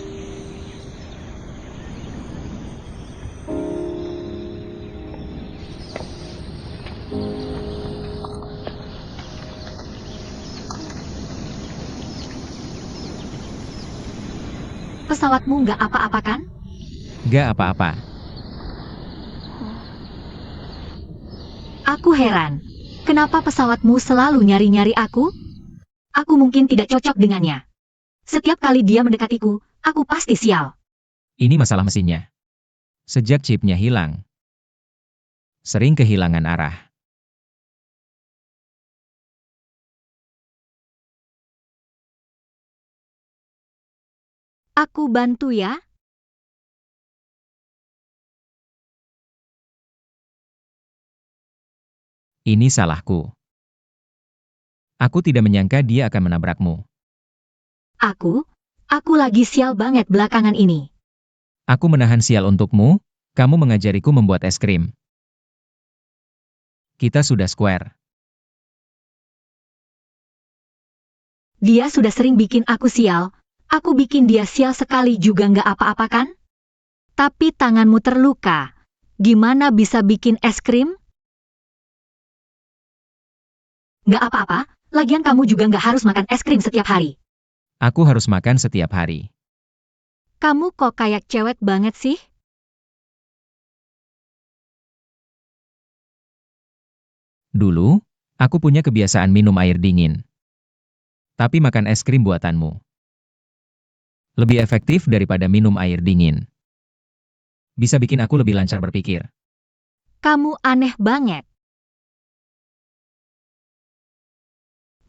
Pesawatmu nggak apa-apa kan? Gak apa-apa. Aku heran. Kenapa pesawatmu selalu nyari-nyari aku? Aku mungkin tidak cocok dengannya. Setiap kali dia mendekatiku, aku pasti sial. Ini masalah mesinnya. Sejak chipnya hilang, sering kehilangan arah. Aku bantu ya. Ini salahku. Aku tidak menyangka dia akan menabrakmu. Aku lagi sial banget belakangan ini. Aku menahan sial untukmu, kamu mengajariku membuat es krim. Kita sudah square. Dia sudah sering bikin aku sial. Aku bikin dia sial sekali juga nggak apa-apa kan? Tapi tanganmu terluka. Gimana bisa bikin es krim? Nggak apa-apa, lagian kamu juga nggak harus makan es krim setiap hari. Aku harus makan setiap hari. Kamu kok kayak cewek banget sih? Dulu, aku punya kebiasaan minum air dingin. Tapi makan es krim buatanmu lebih efektif daripada minum air dingin. Bisa bikin aku lebih lancar berpikir. Kamu aneh banget.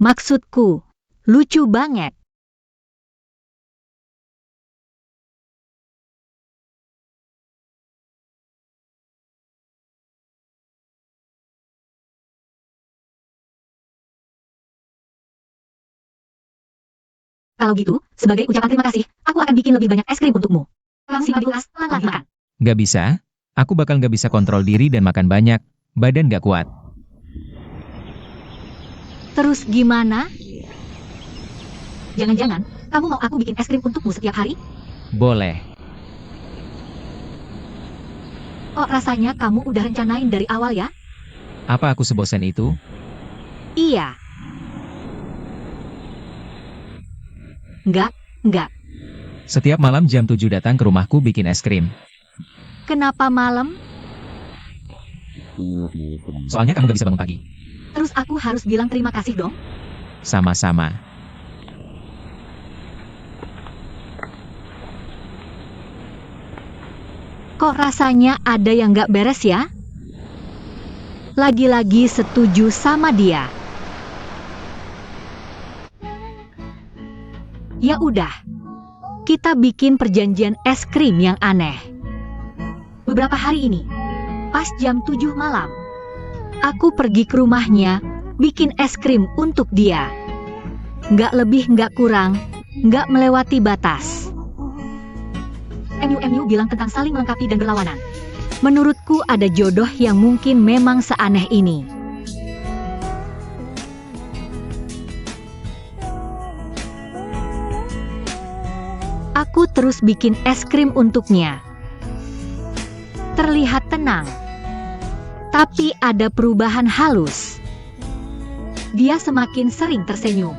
Maksudku, lucu banget. Kalau gitu, sebagai ucapan terima kasih, aku akan bikin lebih banyak es krim untukmu. Kamu simpan di kulkas, pelan-pelan makan. Gak bisa, aku bakal gak bisa kontrol diri dan makan banyak, badan gak kuat. Terus gimana? Jangan-jangan, kamu mau aku bikin es krim untukmu setiap hari? Boleh. Oh, rasanya kamu udah rencanain dari awal ya? Apa aku sebosan itu? Iya. Enggak. Setiap malam jam 7 datang ke rumahku bikin es krim. Kenapa malam? Soalnya kamu gak bisa bangun pagi. Terus aku harus bilang terima kasih dong? Sama-sama. Kok rasanya ada yang gak beres ya? Lagi-lagi setuju sama dia. Ya udah, kita bikin perjanjian es krim yang aneh. Beberapa hari ini, pas jam 7 malam, aku pergi ke rumahnya, bikin es krim untuk dia. Nggak lebih nggak kurang, nggak melewati batas. MU bilang tentang saling melengkapi dan berlawanan. Menurutku ada jodoh yang mungkin memang seaneh ini. Aku terus bikin es krim untuknya. Terlihat tenang. Tapi ada perubahan halus. Dia semakin sering tersenyum.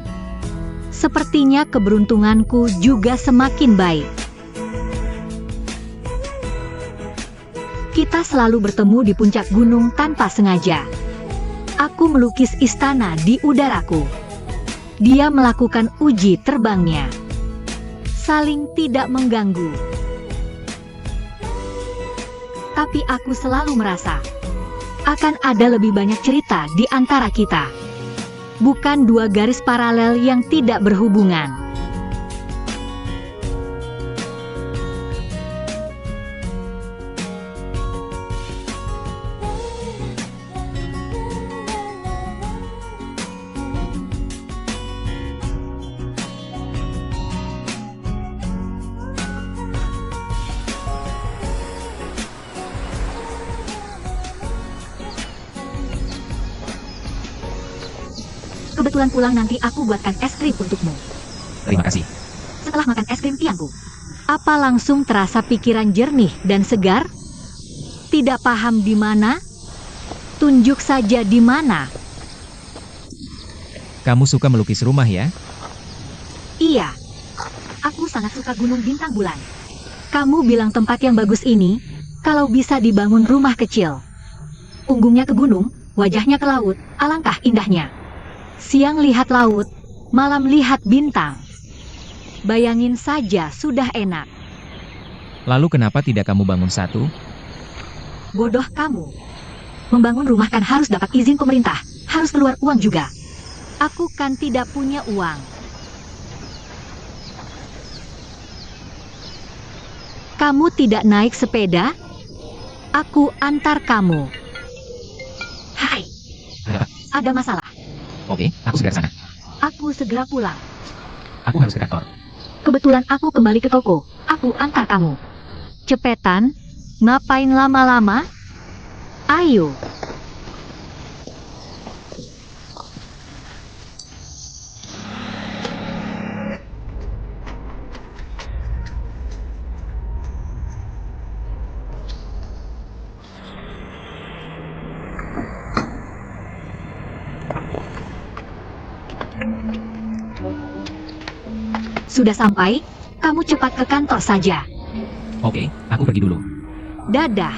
Sepertinya keberuntunganku juga semakin baik. Kita selalu bertemu di puncak gunung tanpa sengaja. Aku melukis istana di udaraku. Dia melakukan uji terbangnya. Saling tidak mengganggu. Tapi aku selalu merasa akan ada lebih banyak cerita di antara kita. Bukan dua garis paralel yang tidak berhubungan. Kebetulan pulang nanti aku buatkan es krim untukmu. Terima kasih. Setelah makan es krim tiangku, apa langsung terasa pikiran jernih dan segar? Tidak paham di mana? Tunjuk saja di mana. Kamu suka melukis rumah ya? Iya, aku sangat suka gunung bintang bulan. Kamu bilang tempat yang bagus ini, kalau bisa dibangun rumah kecil. Punggungnya ke gunung, wajahnya ke laut, alangkah indahnya. Siang lihat laut, malam lihat bintang. Bayangin saja sudah enak. Lalu kenapa tidak kamu bangun satu? Bodoh kamu. Membangun rumah kan harus dapat izin pemerintah, harus keluar uang juga. Aku kan tidak punya uang. Kamu tidak naik sepeda? Aku antar kamu. Hai, ada masalah. Oke, aku segera sana. Aku segera pulang. Aku harus ke kantor. Kebetulan aku kembali ke toko. Aku antar kamu. Cepetan, ngapain lama-lama? Ayo. Sudah sampai? Kamu cepat ke kantor saja. Oke, aku pergi dulu. Dadah.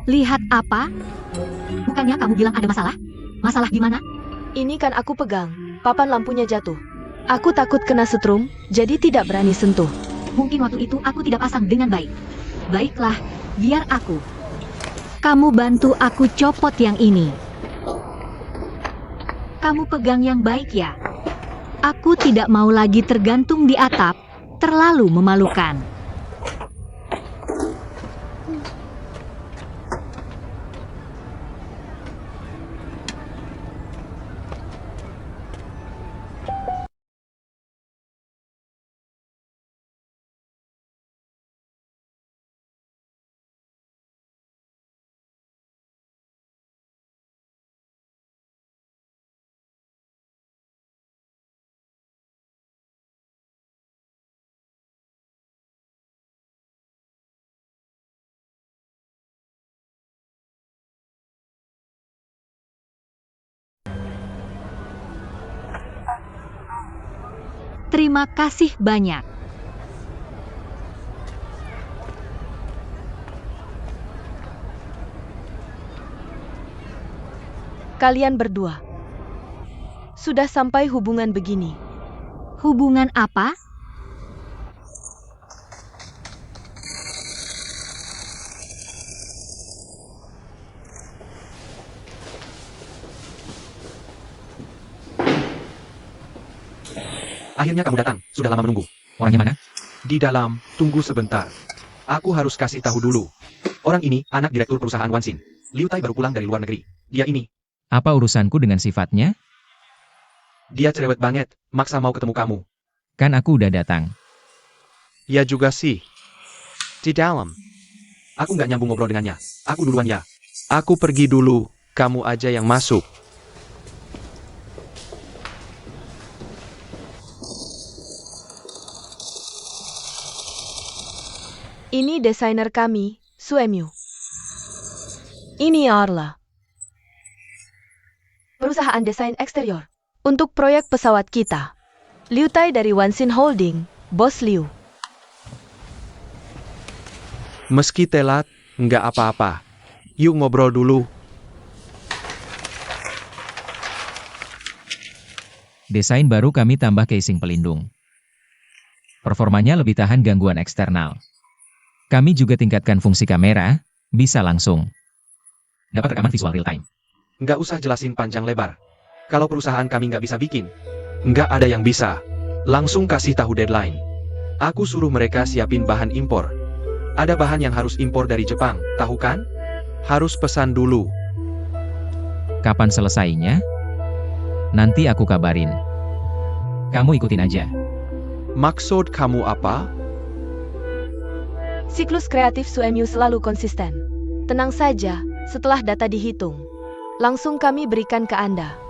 Lihat apa? Bukannya kamu bilang ada masalah? Masalah gimana? Ini kan aku pegang. Papan lampunya jatuh. Aku takut kena setrum, jadi tidak berani sentuh. Mungkin waktu itu aku tidak pasang dengan baik. Baiklah, biar aku. Kamu bantu aku copot yang ini. Kamu pegang yang baik ya. Aku tidak mau lagi tergantung di atap, terlalu memalukan. Terima kasih banyak. Kalian berdua Sudah sampai hubungan begini. Hubungan apa? Akhirnya kamu datang, sudah lama menunggu. Orangnya mana? Di dalam, tunggu sebentar. Aku harus kasih tahu dulu. Orang ini, anak direktur perusahaan Wansin. Liu Tai baru pulang dari luar negeri. Dia ini, Apa urusanku dengan sifatnya? dia cerewet banget, maksa mau ketemu kamu. Kan aku udah datang. Ya juga sih. Di dalam. Aku nggak nyambung ngobrol dengannya. Aku duluan ya. Aku pergi dulu, kamu aja yang masuk. Ini desainer kami, Suemyu. Ini Arla. Perusahaan desain eksterior. Untuk proyek pesawat kita. Liu Tai dari Wansin Holding, Bos Liu. Meski telat, nggak apa-apa. Yuk ngobrol dulu. Desain baru kami tambah casing pelindung. Performanya lebih tahan gangguan eksternal. Kami juga tingkatkan fungsi kamera, bisa langsung. Dapat rekaman visual real time. Nggak usah jelasin panjang lebar. Kalau perusahaan kami nggak bisa bikin, nggak ada yang bisa. Langsung kasih tahu deadline. Aku suruh mereka siapin bahan impor. Ada bahan yang harus impor dari Jepang, tahu kan? Harus pesan dulu. Kapan selesainya? Nanti aku kabarin. Kamu ikutin aja. Maksud kamu apa? Siklus kreatif Suemyu selalu konsisten. Tenang saja, setelah data dihitung, langsung kami berikan ke Anda.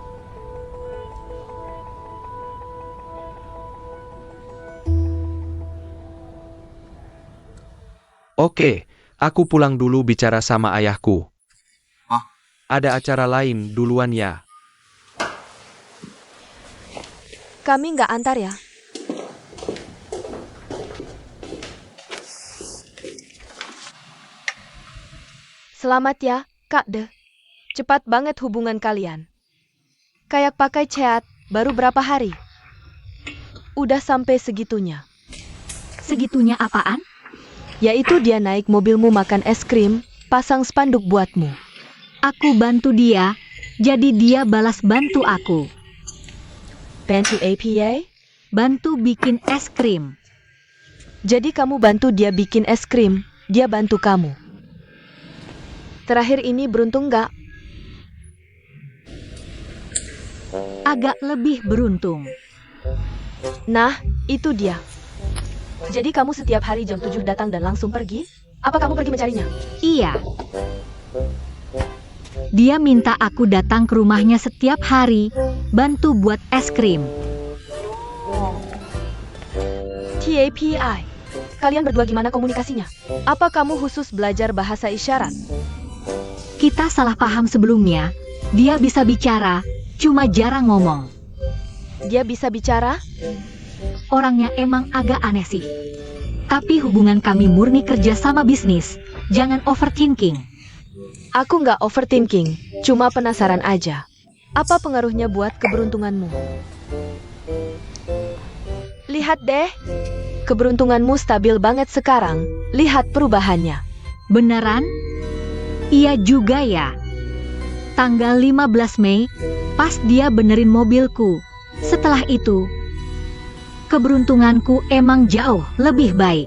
Oke, aku pulang dulu bicara sama ayahku. Ada acara lain duluan ya. Kami nggak antar ya. Selamat ya, Kak De. Cepat banget hubungan kalian. Kayak pakai chat, baru berapa hari? Udah sampai segitunya. Segitunya apaan? Yaitu dia naik mobilmu makan es krim, pasang spanduk buatmu. Aku bantu dia, jadi dia balas bantu aku. Bantu APA? Bantu bikin es krim. Jadi kamu bantu dia bikin es krim, dia bantu kamu. Terakhir ini beruntung nggak? Agak lebih beruntung. Nah, itu dia. Jadi kamu setiap hari jam 7 datang dan langsung pergi? Apa kamu pergi mencarinya? Iya. Dia minta aku datang ke rumahnya setiap hari, bantu buat es krim. TAPI. Kalian berdua gimana komunikasinya? Apa kamu khusus belajar bahasa isyarat? Kita salah paham sebelumnya. Dia bisa bicara, cuma jarang ngomong. Dia bisa bicara? Orangnya emang agak aneh sih. Tapi hubungan kami murni kerja sama bisnis. Jangan overthinking. Aku nggak overthinking, cuma penasaran aja. Apa pengaruhnya buat keberuntunganmu? Lihat deh. Keberuntunganmu stabil banget sekarang. Lihat perubahannya. Beneran? Iya juga ya. Tanggal 15 Mei, pas dia benerin mobilku. Setelah itu, keberuntunganku emang jauh lebih baik.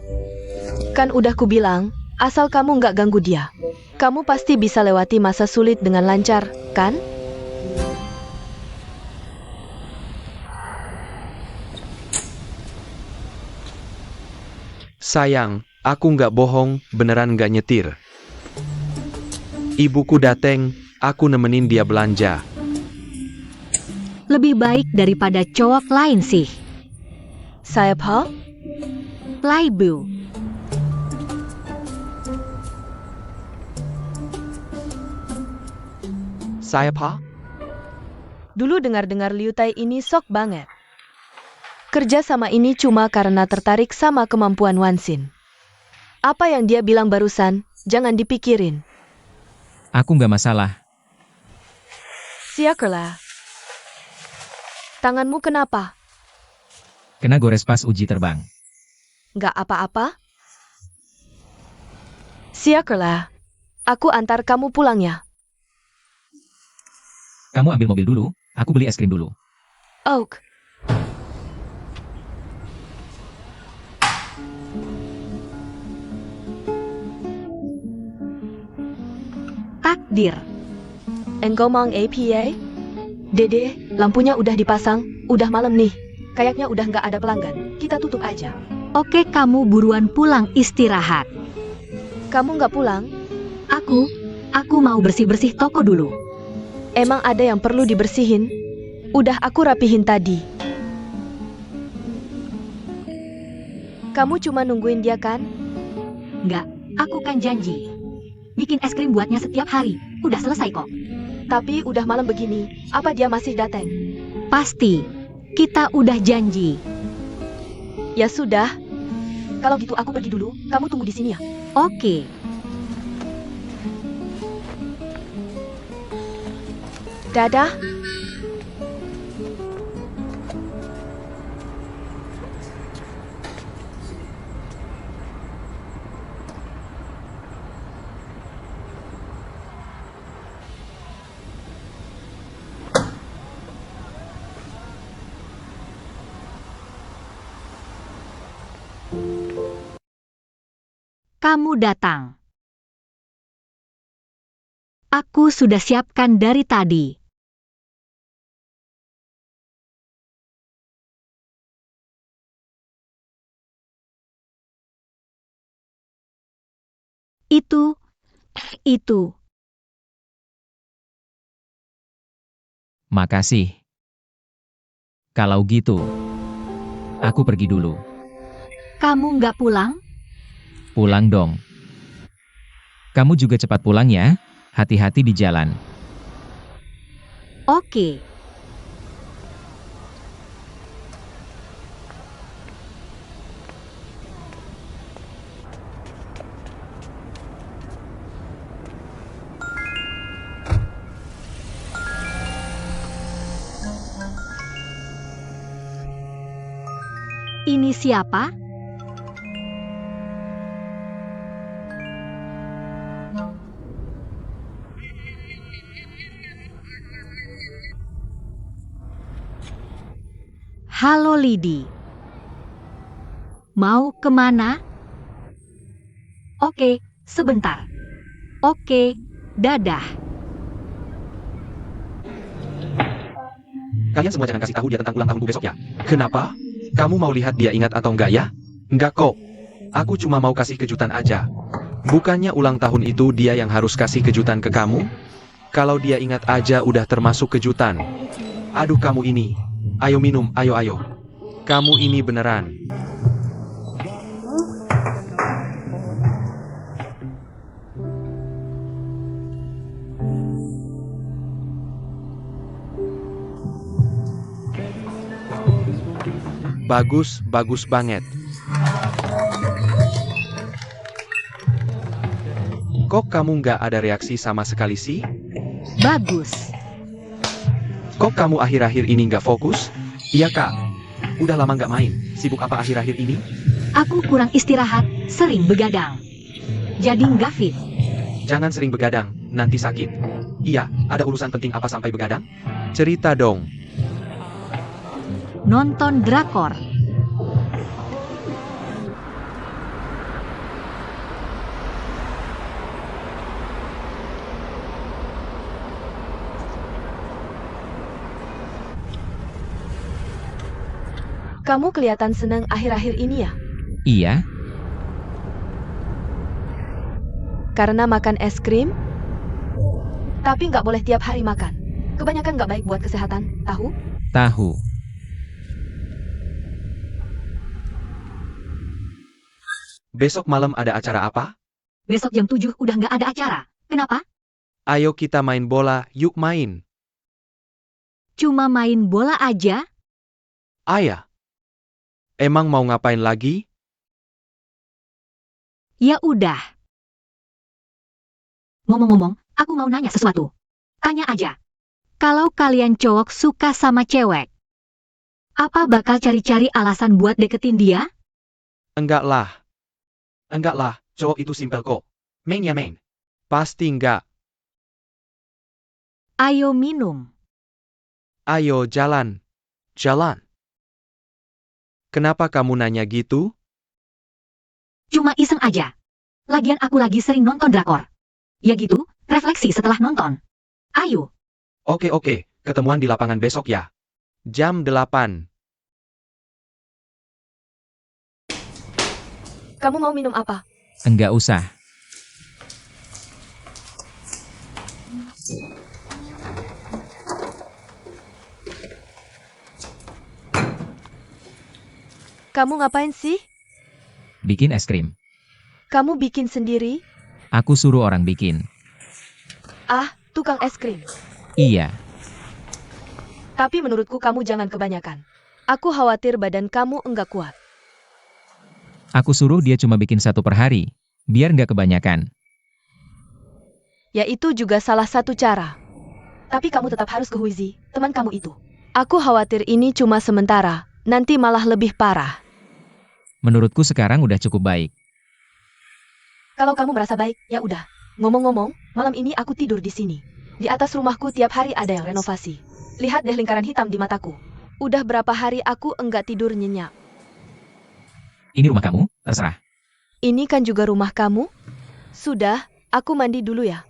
Kan udah kubilang, asal kamu nggak ganggu dia. Kamu pasti bisa lewati masa sulit dengan lancar, kan? Sayang, aku nggak bohong, beneran nggak nyetir. Ibuku dateng, aku nemenin dia belanja. Lebih baik daripada cowok lain sih. Saya Paul? Playbu. Saya Pak? Dulu dengar-dengar Liu Tai ini sok banget. Kerja sama ini cuma karena tertarik sama kemampuan Wansin. Apa yang dia bilang barusan, jangan dipikirin. Aku nggak masalah. Syukurlah. Tanganmu kenapa? Kena gores pas uji terbang. Nggak apa-apa? Siakerlah. Aku antar kamu pulang ya. Kamu ambil mobil dulu, aku beli es krim dulu. Oak. Takdir. Engkau mang APA? Dede, lampunya udah dipasang, udah malam nih. Kayaknya udah nggak ada pelanggan. Kita tutup aja. Oke, kamu buruan pulang istirahat. Kamu nggak pulang? Aku mau bersih-bersih toko dulu. Emang ada yang perlu dibersihin? Udah aku rapihin tadi. Kamu cuma nungguin dia kan? Nggak, aku kan janji. Bikin es krim buatnya setiap hari. Udah selesai kok. Tapi udah malam begini, apa dia masih datang? Pasti. Kita udah janji. Ya sudah. Kalau gitu aku pergi dulu, kamu tunggu di sini ya. Oke. Dadah. Kamu datang. Aku sudah siapkan dari tadi. Itu. Makasih. Kalau gitu, aku pergi dulu. Kamu nggak pulang? Pulang dong. Kamu juga cepat pulang ya. Hati-hati di jalan. Oke. Ini siapa? Halo Lidi. Mau kemana? Oke, sebentar. Oke, dadah. Kalian semua jangan kasih tahu dia tentang ulang tahunku besok ya. Kenapa? Kamu mau lihat dia ingat atau enggak ya? Enggak kok. Aku cuma mau kasih kejutan aja. Bukannya ulang tahun itu dia yang harus kasih kejutan ke kamu? Kalau dia ingat aja udah termasuk kejutan. Aduh kamu ini. Ayo minum, ayo. Kamu ini beneran. Bagus banget. Kok kamu nggak ada reaksi sama sekali sih? Bagus. Kok kamu akhir-akhir ini nggak fokus? Iya kak. Udah lama nggak main. Sibuk apa akhir-akhir ini? Aku kurang istirahat, sering begadang. Jadi nggak fit. Jangan sering begadang, nanti sakit. Iya, ada urusan penting apa sampai begadang? Cerita dong. Nonton drakor. Kamu kelihatan senang akhir-akhir ini ya? Iya, Karena makan es krim? Tapi nggak boleh tiap hari makan. Kebanyakan nggak baik buat kesehatan, tahu? tahu. Besok malam ada acara apa? Besok jam 7 udah nggak ada acara. Kenapa? Ayo kita main bola, yuk main. Cuma main bola aja? Ayah. Emang mau ngapain lagi? Ya udah. Ngomong-ngomong, aku mau nanya sesuatu. Tanya aja. Kalau kalian cowok suka sama cewek, Apa bakal cari-cari alasan buat deketin dia? Enggak lah. Enggak lah, cowok itu simpel kok. Main ya main. Pasti enggak. Ayo minum. Ayo jalan. Jalan. Kenapa kamu nanya gitu? Cuma iseng aja. Lagian aku lagi sering nonton drakor. Ya gitu, refleksi setelah nonton. Ayo. Oke, ketemuan di lapangan besok ya. Jam 8. Kamu mau minum apa? Enggak usah. Kamu ngapain sih? Bikin es krim. Kamu bikin sendiri? Aku suruh orang bikin. Ah, tukang es krim. Iya. Tapi menurutku kamu jangan kebanyakan. Aku khawatir badan kamu enggak kuat. Aku suruh dia cuma bikin 1 per hari. Biar nggak kebanyakan. Ya itu juga salah satu cara. Tapi kamu tetap harus ke Huizi, teman kamu itu. Aku khawatir ini cuma sementara, nanti malah lebih parah. Menurutku sekarang udah cukup baik. Kalau kamu merasa baik, ya udah. Ngomong-ngomong, malam ini aku tidur di sini. Di atas rumahku tiap hari ada yang renovasi. Lihat deh lingkaran hitam di mataku. Udah berapa hari aku enggak tidur nyenyak. Ini rumah kamu? Terserah. Ini kan juga rumah kamu? Sudah, aku mandi dulu ya.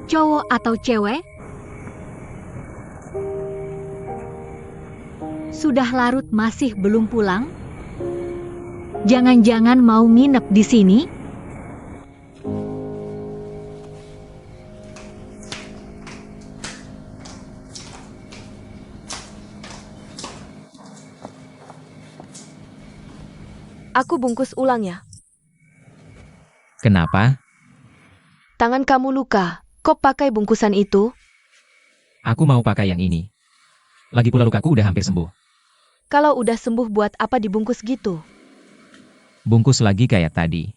Cowok atau cewek? Sudah larut masih belum pulang? Jangan-jangan mau nginep di sini? Aku bungkus ulang ya. Kenapa? Tangan kamu luka. Kok pakai bungkusan itu? Aku mau pakai yang ini. Lagi pula lukaku udah hampir sembuh. Kalau udah sembuh buat apa dibungkus gitu? Bungkus lagi kayak tadi.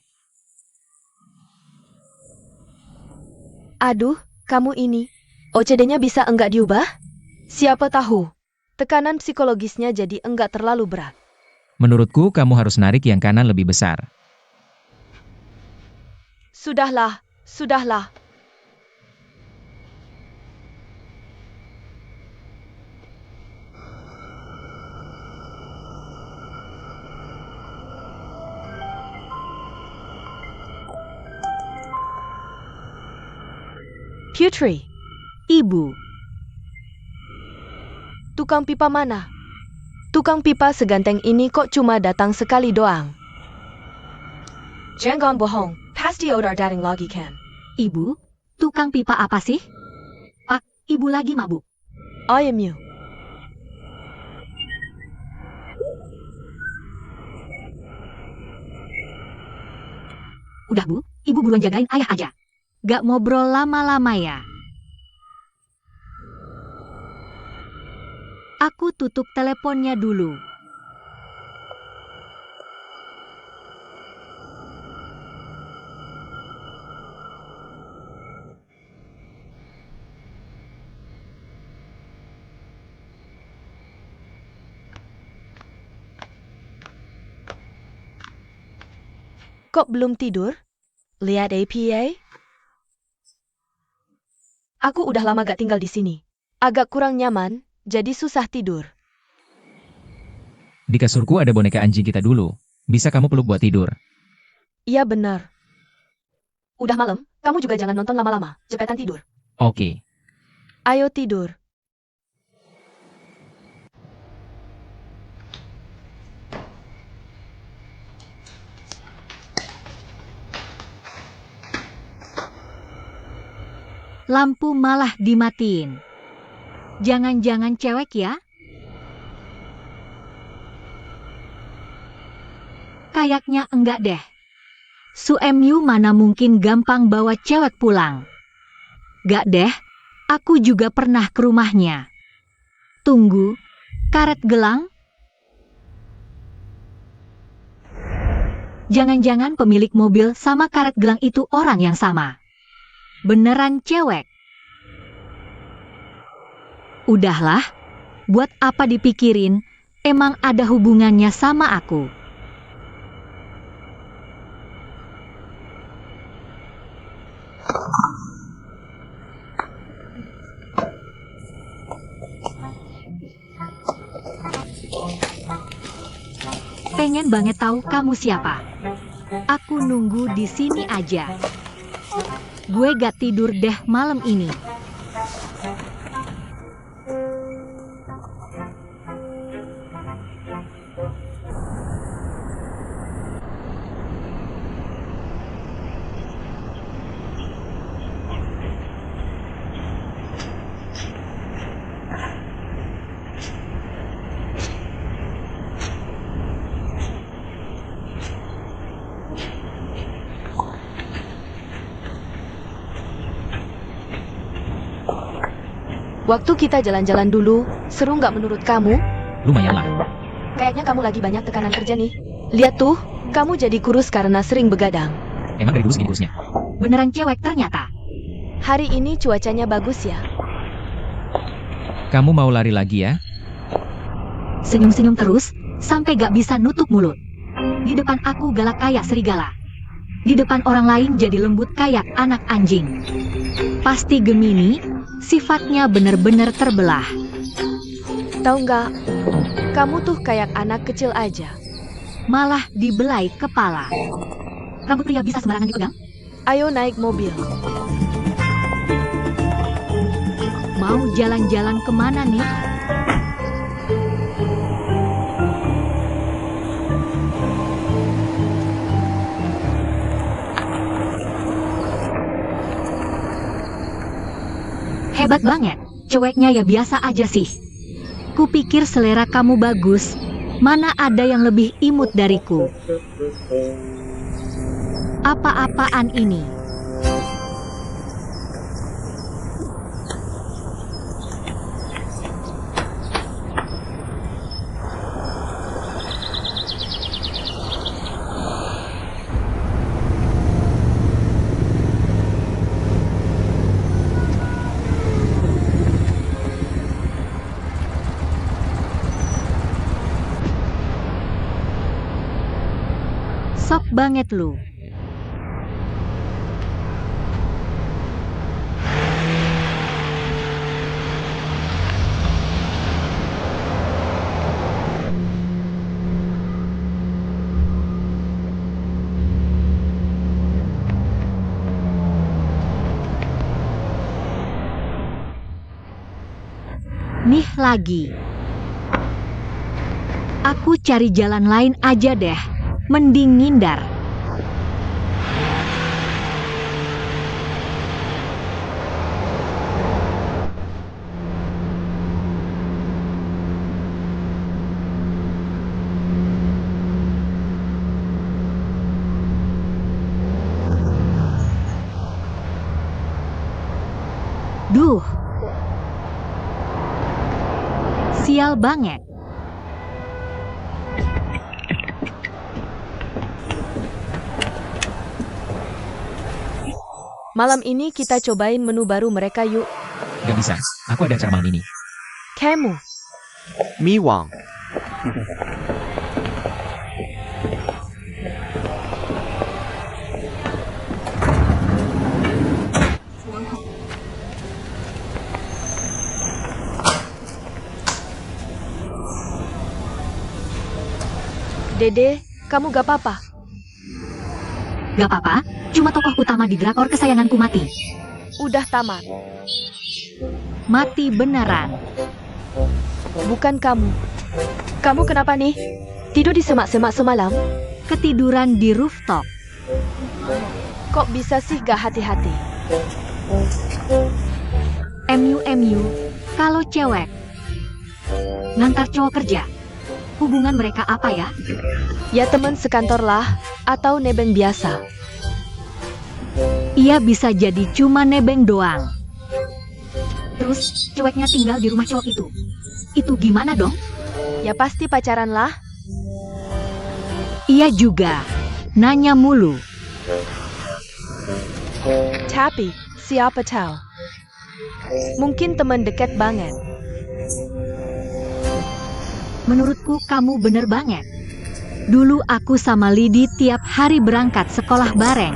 Aduh, kamu ini. OCD-nya bisa enggak diubah? Siapa tahu. Tekanan psikologisnya jadi enggak terlalu berat. Menurutku kamu harus narik yang kanan lebih besar. Sudahlah, sudahlah. Putri, Ibu, tukang pipa mana? Tukang pipa seganteng ini kok cuma datang sekali doang. Jangan bohong, pasti odar dating lagi kan. ibu, tukang pipa apa sih? Pak, ibu lagi mabuk. I am you. Udah bu, ibu buruan jagain ayah aja. Gak ngobrol lama-lama ya. Aku tutup teleponnya dulu. Kok belum tidur? Lihat APA? Aku udah lama gak tinggal di sini. Agak kurang nyaman, jadi susah tidur. Di kasurku ada boneka anjing kita dulu. Bisa kamu peluk buat tidur. Iya benar. Udah malam, kamu juga jangan nonton lama-lama. Cepetan tidur. Oke. Ayo tidur. Lampu malah dimatiin. Jangan-jangan cewek ya? Kayaknya enggak deh. Suemyu mana mungkin gampang bawa cewek pulang. Gak deh, aku juga pernah ke rumahnya. Tunggu, karet gelang? Jangan-jangan pemilik mobil sama karet gelang itu orang yang sama. Beneran cewek. Udahlah, buat apa dipikirin, emang ada hubungannya sama aku. Pengen banget tahu kamu siapa. Aku nunggu di sini aja. Gue gak tidur deh malam ini. Waktu kita jalan-jalan dulu, seru nggak menurut kamu? Lumayan lah. Kayaknya kamu lagi banyak tekanan kerja nih. Lihat tuh, kamu jadi kurus karena sering begadang. Emang dari dulu segini kurusnya? Beneran cewek ternyata. Hari ini cuacanya bagus ya. Kamu mau lari lagi ya? Senyum-senyum terus, sampai gak bisa nutup mulut. Di depan aku galak kayak serigala. Di depan orang lain jadi lembut kayak anak anjing. Pasti Gemini, sifatnya bener-bener terbelah. Tahu nggak? Kamu tuh kayak anak kecil aja. Malah dibelai kepala. Rambut pria bisa sembarangan dipegang? Ayo naik mobil. Mau jalan-jalan kemana nih? Hebat banget, ceweknya ya biasa aja sih. Kupikir selera kamu bagus, mana ada yang lebih imut dariku. Apa-apaan ini? Sok banget lu. Nih lagi. Aku cari jalan lain aja deh. Mending ngindar. Duh. Sial banget. Malam ini kita cobain menu baru mereka yuk. Gak bisa, aku ada acara malam ini. Kamu. Mi Wang. Dede, kamu gak apa-apa? Gak apa-apa, cuma tokoh utama di drakor kesayanganku mati. Udah tamat. Mati beneran. Bukan kamu. Kamu kenapa nih? Tidur di semak-semak semalam? Ketiduran di rooftop. Kok bisa sih gak hati-hati? MU, kalau cewek ngantar cowok kerja, hubungan mereka apa ya? Ya temen sekantor lah, atau nebeng biasa. Ia bisa jadi cuma nebeng doang. Terus, cueknya tinggal di rumah cowok itu. Itu gimana dong? Ya pasti pacaran lah. Ia juga nanya mulu. Tapi, siapa tahu? Mungkin teman dekat banget. Menurutku kamu bener banget. Dulu aku sama Lidi tiap hari berangkat sekolah bareng.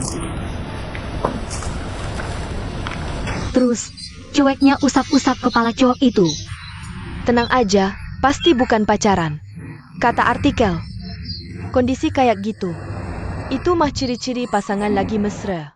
Terus, cueknya usap-usap kepala cowok itu. Tenang aja, pasti bukan pacaran. Kata artikel. Kondisi kayak gitu. Itu mah ciri-ciri pasangan lagi mesra.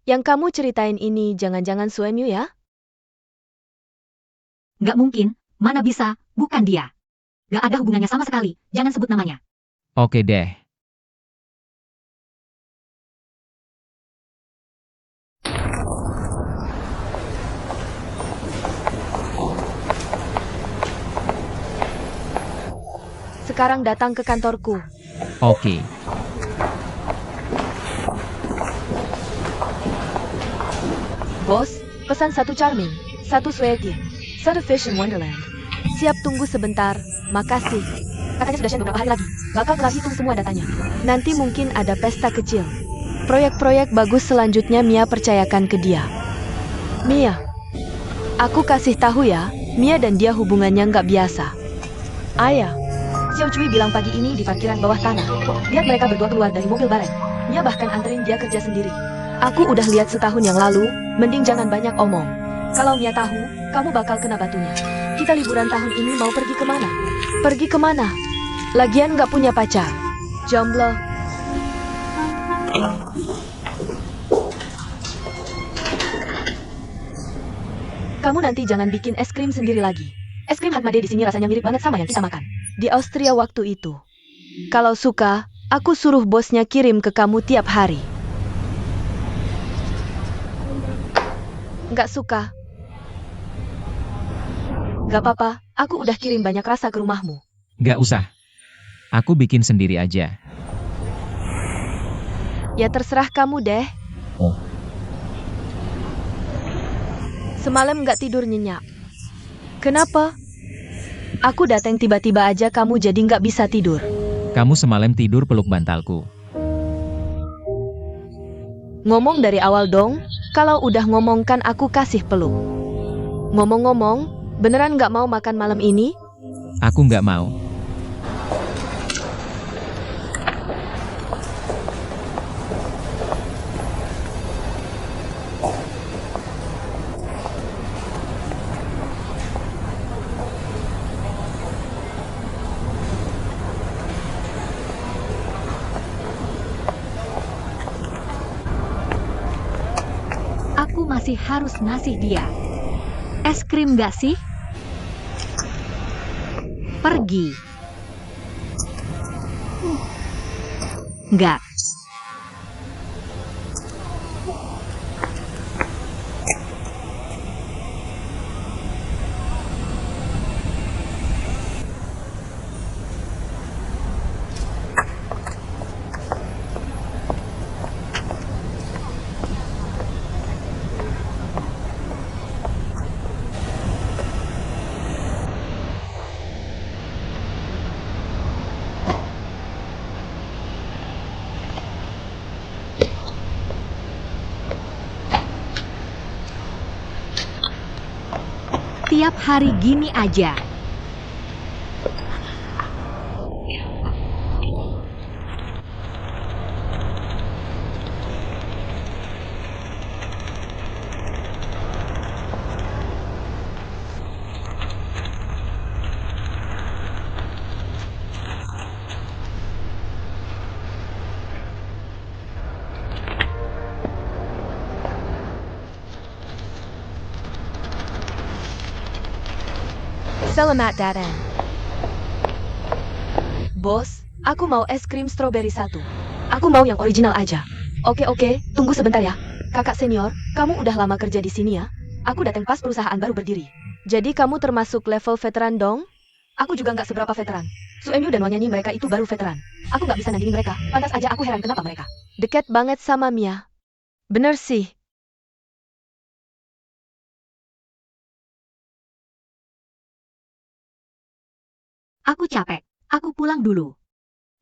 Yang kamu ceritain ini jangan-jangan suamimu ya? Gak mungkin, mana bisa, bukan dia. Gak ada hubungannya sama sekali, jangan sebut namanya. Oke deh. Sekarang datang ke kantorku. Oke. Bos, pesan satu Charming, satu Sweetie, satu Fish in Wonderland. Siap tunggu sebentar, makasih. Katanya sudah share beberapa hari lagi, bakal hitung semua datanya. Nanti mungkin ada pesta kecil. Proyek-proyek bagus selanjutnya Mia percayakan ke dia. Mia, aku kasih tahu ya, Mia dan dia hubungannya nggak biasa. Ayah, Xiao Cui bilang pagi ini di parkiran bawah tanah. Lihat mereka berdua keluar dari mobil bareng. Mia bahkan anterin dia kerja sendiri. Aku udah lihat setahun yang lalu, mending jangan banyak omong. Kalau Mia tahu, kamu bakal kena batunya. Kita liburan tahun ini mau pergi kemana? Pergi kemana? Lagian nggak punya pacar. Jomblo. Kamu nanti jangan bikin es krim sendiri lagi. Es krim Hatmade di sini rasanya mirip banget sama yang kita makan di Austria waktu itu. Kalau suka, aku suruh bosnya kirim ke kamu tiap hari. Nggak suka? Nggak apa-apa, aku udah kirim banyak rasa ke rumahmu. Gak usah. Aku bikin sendiri aja. Ya terserah kamu deh. Semalam nggak tidur nyenyak. Kenapa? Aku datang tiba-tiba aja kamu jadi nggak bisa tidur. Kamu semalam tidur peluk bantalku. Ngomong dari awal dong, kalau udah ngomong kan aku kasih peluk. Ngomong-ngomong, beneran nggak mau makan malam ini? Aku nggak mau. Aku masih harus ngasih dia. Es krim gak sih? Pergi. Nggak. Tiap hari gini aja. Selamat datang. Bos, aku mau es krim stroberi 1. Aku mau yang original aja. Oke, tunggu sebentar ya. Kakak senior, Kamu udah lama kerja di sini ya? Aku datang pas perusahaan baru berdiri. Jadi kamu termasuk level veteran dong? Aku juga nggak seberapa veteran. Suemyu dan Wanyanyi mereka itu baru veteran. Aku nggak bisa nandingin mereka. Pantas aja aku heran kenapa mereka dekat banget sama Mia. Bener sih. Aku capek. Aku pulang dulu.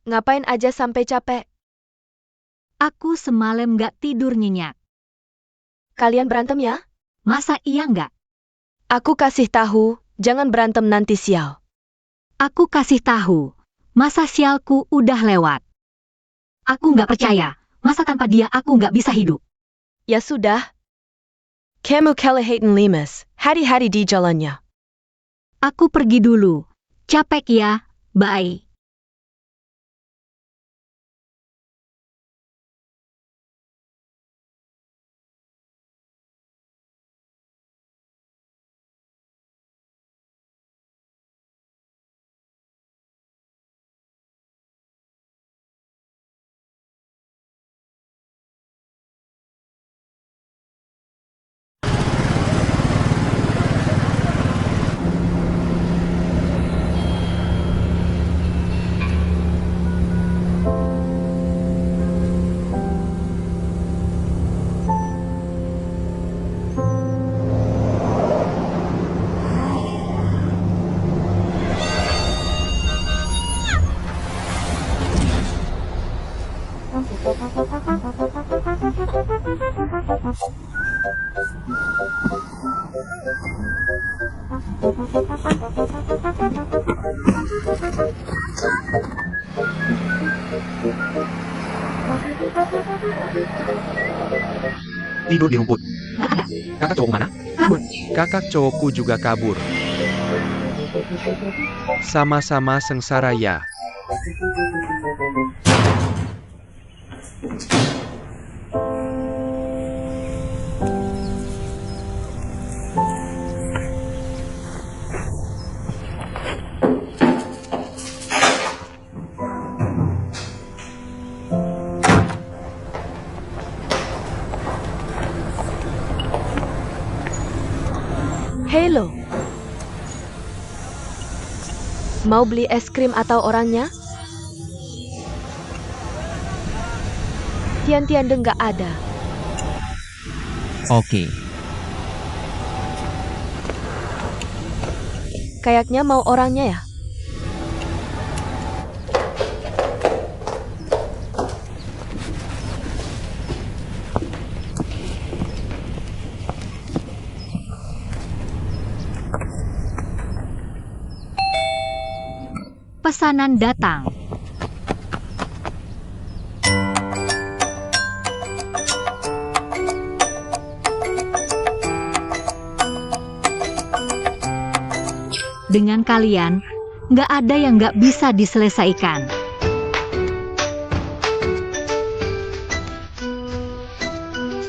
Ngapain aja sampai capek? Aku semalam nggak tidur nyenyak. Kalian berantem ya? Masa iya nggak? Aku kasih tahu, jangan berantem nanti sial. Aku kasih tahu. Masa sialku udah lewat. Aku nggak percaya. Masa tanpa dia aku nggak bisa hidup. Ya sudah. Kamu kelihatan limas. Hari-hari di jalannya. Aku pergi dulu. Capek ya. Bye. Tidur di rumput. Nggak ada. Kakak cowok mana? Kabur. Kakak cowokku juga kabur. Sama-sama sengsara ya. Halo. Mau beli es krim atau orangnya? Tian-tian nggak ada. Oke. Kayaknya mau orangnya ya. Pesanan datang. Dengan kalian, nggak ada yang nggak bisa diselesaikan.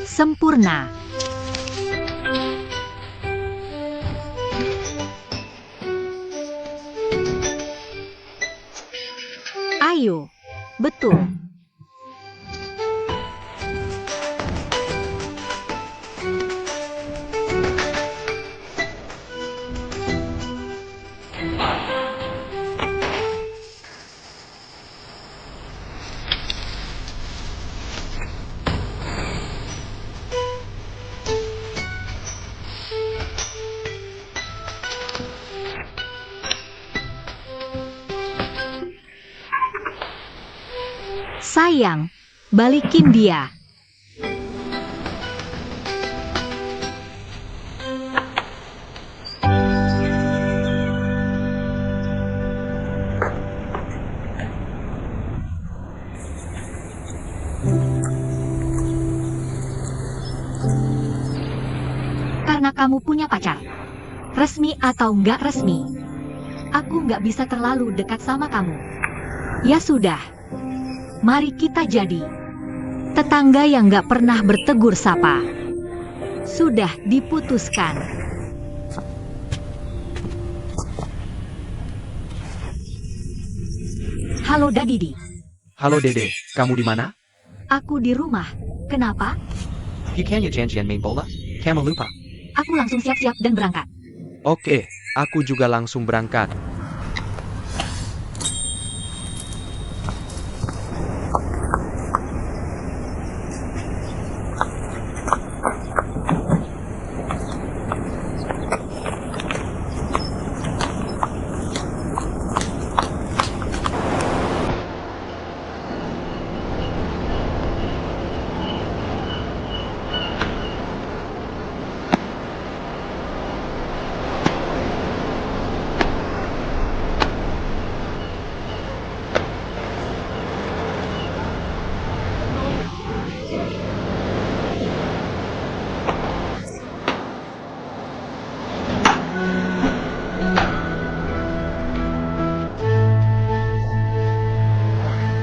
Sempurna. Ayo, betul. Sayang, balikin dia. Karena kamu punya pacar. Resmi atau nggak resmi. Aku nggak bisa terlalu dekat sama kamu. Ya sudah. Mari kita jadi tetangga yang nggak pernah bertegur sapa. Sudah diputuskan. Halo Dadidi. Halo Dede, kamu di mana? Aku di rumah. Kenapa? Bukannya janjian main bola? Kamu lupa? Aku langsung siap-siap dan berangkat. Oke, aku juga langsung berangkat.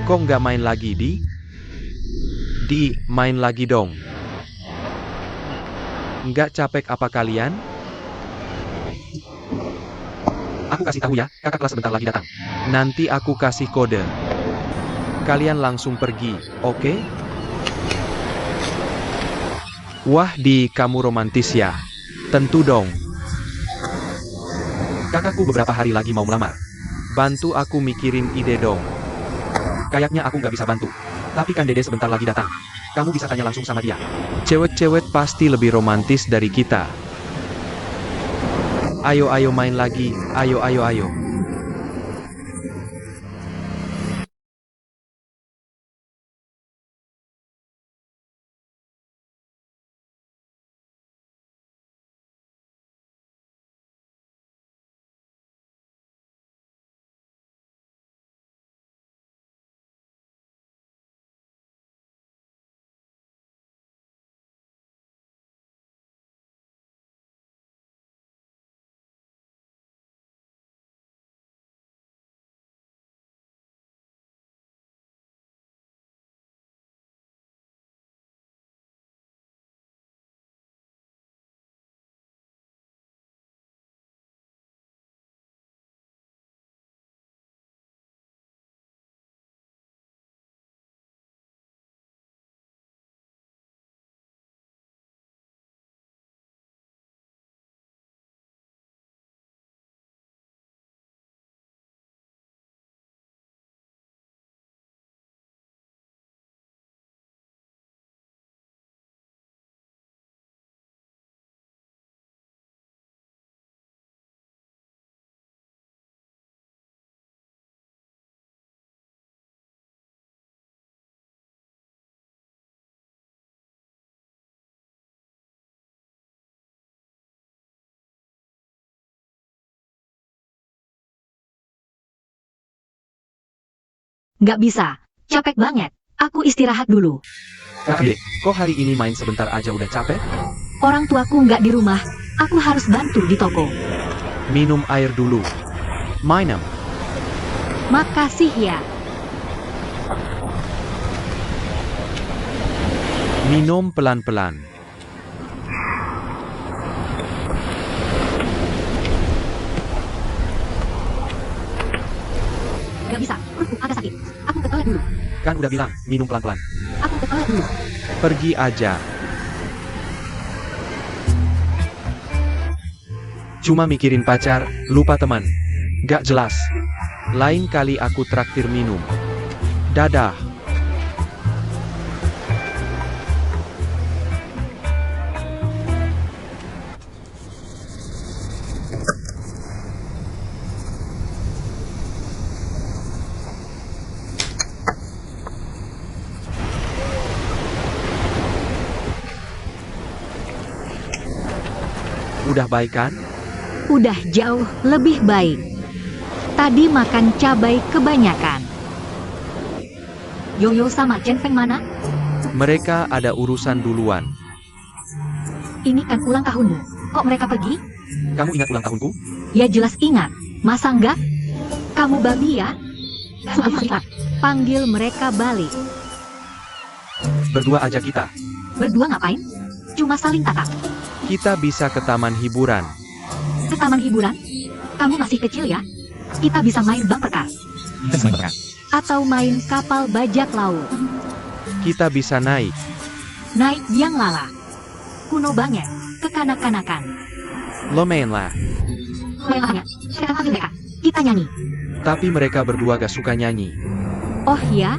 Kok nggak main lagi, Di? Di, main lagi dong. Nggak capek apa kalian? Aku kasih tahu ya, kakak kelas sebentar lagi datang. Nanti aku kasih kode. Kalian langsung pergi, oke? Wah, Di, kamu romantis ya? Tentu dong. Kakakku beberapa hari lagi mau melamar. Bantu aku mikirin ide dong. Kayaknya aku nggak bisa bantu. Tapi kan Dede sebentar lagi datang. Kamu bisa tanya langsung sama dia. Cewek-cewek pasti lebih romantis dari kita. Ayo main lagi. Ayo. Nggak bisa. Capek banget. Aku istirahat dulu. Kak Dede, kok hari ini main sebentar aja udah capek? Orang tuaku nggak di rumah. Aku harus bantu di toko. Minum air dulu. Minum. Makasih ya. Minum pelan-pelan. Nggak bisa. Perutku agak sakit. Aku ke toilet dulu. Kan udah bilang, minum pelan-pelan. Aku ke toilet dulu. Pergi aja. Cuma mikirin pacar, lupa teman. Gak jelas. Lain kali aku traktir minum. Dadah. Udah baik kan? Udah jauh lebih baik. Tadi makan cabai kebanyakan. Yoyo sama Chen Feng mana? Mereka ada urusan duluan. Ini kan ulang tahunmu. Kok mereka pergi? Kamu ingat ulang tahunku? Ya jelas ingat. Masa enggak? Kamu babi ya? Panggil mereka balik. Berdua aja kita. Berdua ngapain? Cuma saling tatap. Kita bisa ke taman hiburan. Ke taman hiburan? Kamu masih kecil ya? Kita bisa main bumper car. Atau main kapal bajak laut. Kita bisa naik. Naik biang lala. kuno banget, kekanak-kanakan. Lumayan lah. Memangnya, sekarang panggil mereka, kita nyanyi. Tapi mereka berdua gak suka nyanyi. Oh ya?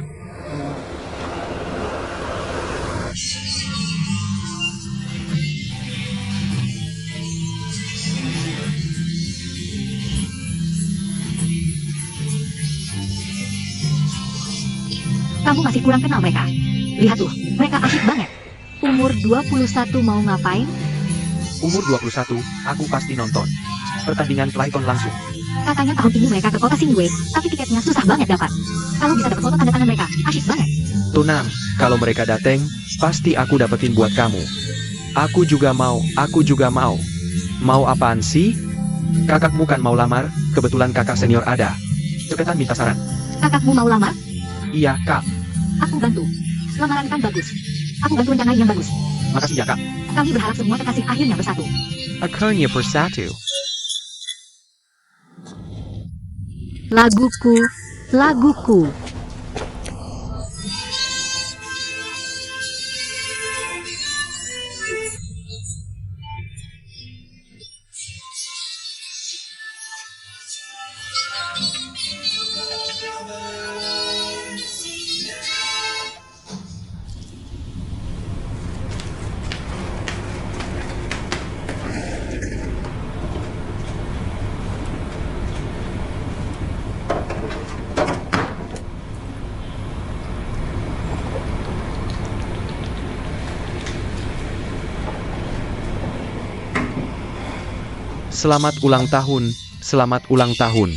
Kamu masih kurang kenal mereka. Lihat tuh, mereka asik banget. Umur 21 mau ngapain? Umur 21, aku pasti nonton. Pertandingan Clayton langsung. Katanya tahun ini mereka ke kota Singwe, tapi tiketnya susah banget dapat. Kalau bisa dapat foto tanda tangan mereka, asyik banget. Tenang, kalau mereka dateng, pasti aku dapetin buat kamu. Aku juga mau, aku juga mau. Mau apaan sih? Kakakmu kan mau lamar, kebetulan kakak senior ada. Cepetan minta saran. Kakakmu mau lamar? Iya, Kak. Aku bantu. Lamaran kan bagus. Aku bantu rencanain yang bagus. Makasih ya, Kak. Kami berharap semua kekasih akhirnya bersatu. Akhirnya bersatu. Laguku, laguku. Selamat ulang tahun, selamat ulang tahun.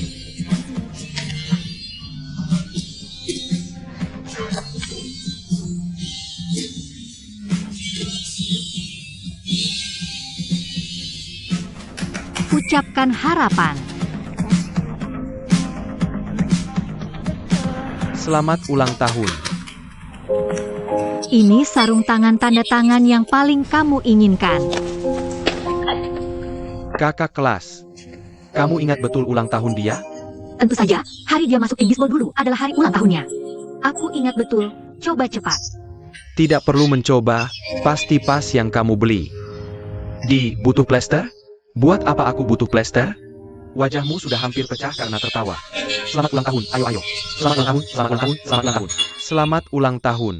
Ucapkan harapan. Selamat ulang tahun. Ini sarung tangan tanda tangan yang paling kamu inginkan. Kakak kelas. Kamu ingat betul ulang tahun dia? Tentu saja, hari dia masuk Inggris Ball dulu adalah hari ulang tahunnya. Aku ingat betul, coba cepat. Tidak perlu mencoba, pasti pas yang kamu beli. Butuh plester? Buat apa aku butuh plester? Wajahmu sudah hampir pecah karena tertawa. Selamat ulang tahun, ayo ayo. Selamat ulang tahun, selamat ulang tahun, selamat ulang tahun. Selamat ulang tahun.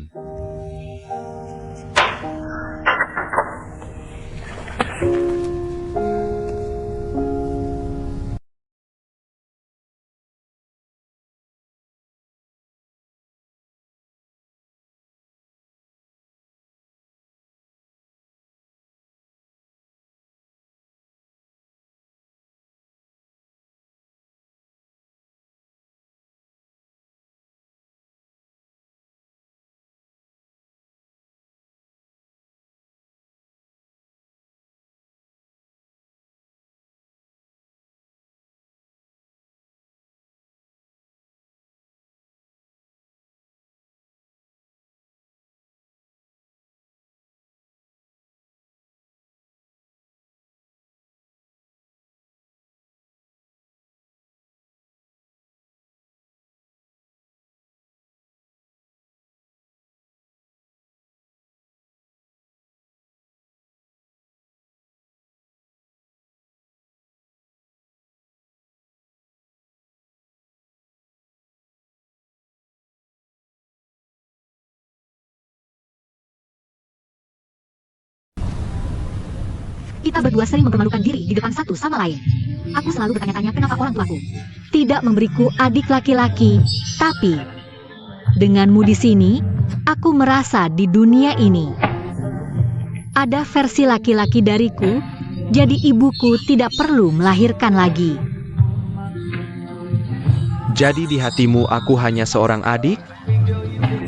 Kita berdua sering mempermalukan diri di depan satu sama lain. Aku selalu bertanya-tanya kenapa orang tuaku tidak memberiku adik laki-laki, tapi denganmu di sini, aku merasa di dunia ini ada versi laki-laki dariku, jadi ibuku tidak perlu melahirkan lagi. Jadi di hatimu aku hanya seorang adik?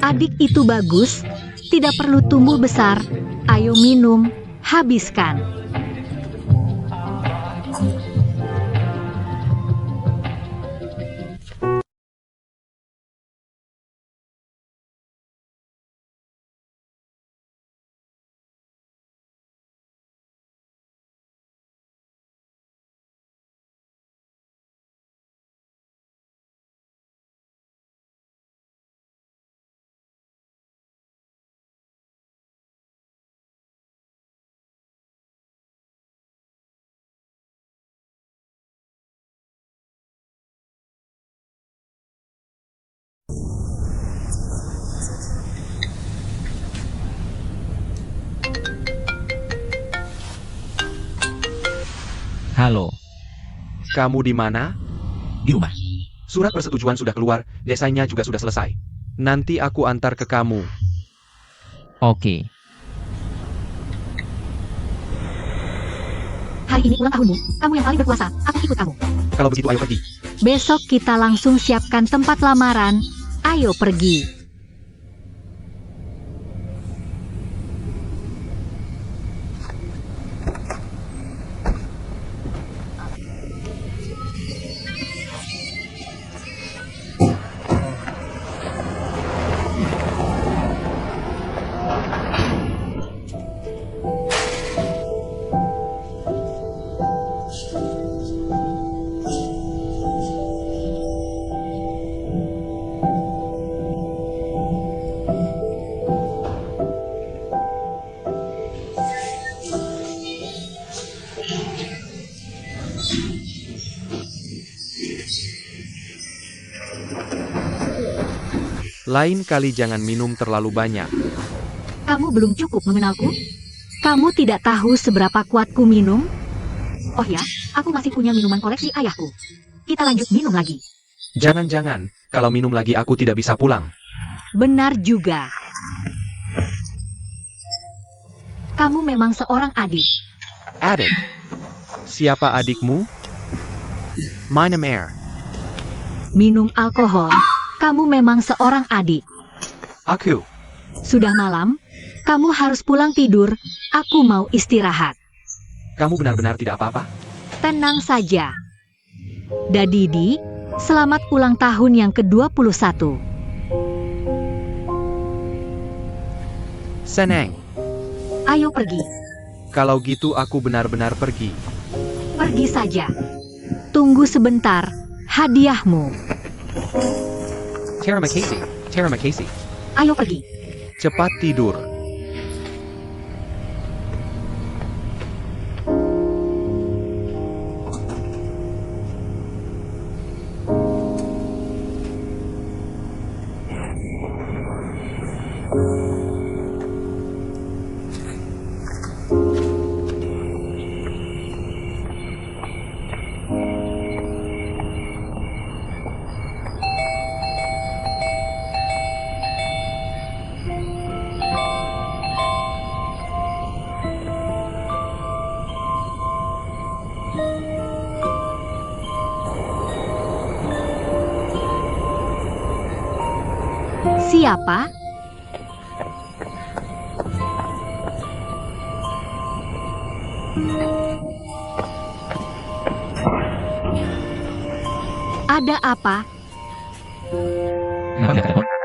Adik itu bagus, tidak perlu tumbuh besar. Ayo minum, habiskan. Halo, Kamu di mana? di rumah. Surat persetujuan sudah keluar, desainnya juga sudah selesai. Nanti aku antar ke kamu. Oke. Hari ini ulang tahunmu, kamu yang paling berkuasa, aku ikut kamu. Kalau begitu ayo pergi. Besok kita langsung siapkan tempat lamaran. Ayo pergi. Lain kali jangan minum terlalu banyak. Kamu belum cukup mengenalku? Kamu tidak tahu seberapa kuatku minum? Oh ya, aku masih punya minuman koleksi ayahku. Kita lanjut minum lagi. Jangan-jangan, kalau minum lagi aku tidak bisa pulang. Benar juga. Kamu memang seorang adik. Adik. Siapa adikmu? Minum air. Minum alkohol. Kamu memang seorang adik. Aku. Sudah malam. Kamu harus pulang tidur. Aku mau istirahat. Kamu benar-benar tidak apa-apa? Tenang saja. Dadidi, selamat ulang tahun yang ke-21. Seneng. Ayo pergi. Kalau gitu aku benar-benar pergi. Pergi saja. Tunggu sebentar. Hadiahmu. Terima kasih. Terima kasih. Ayo pergi. Cepat tidur. Siapa? Ada apa? Maaf ya, telepon.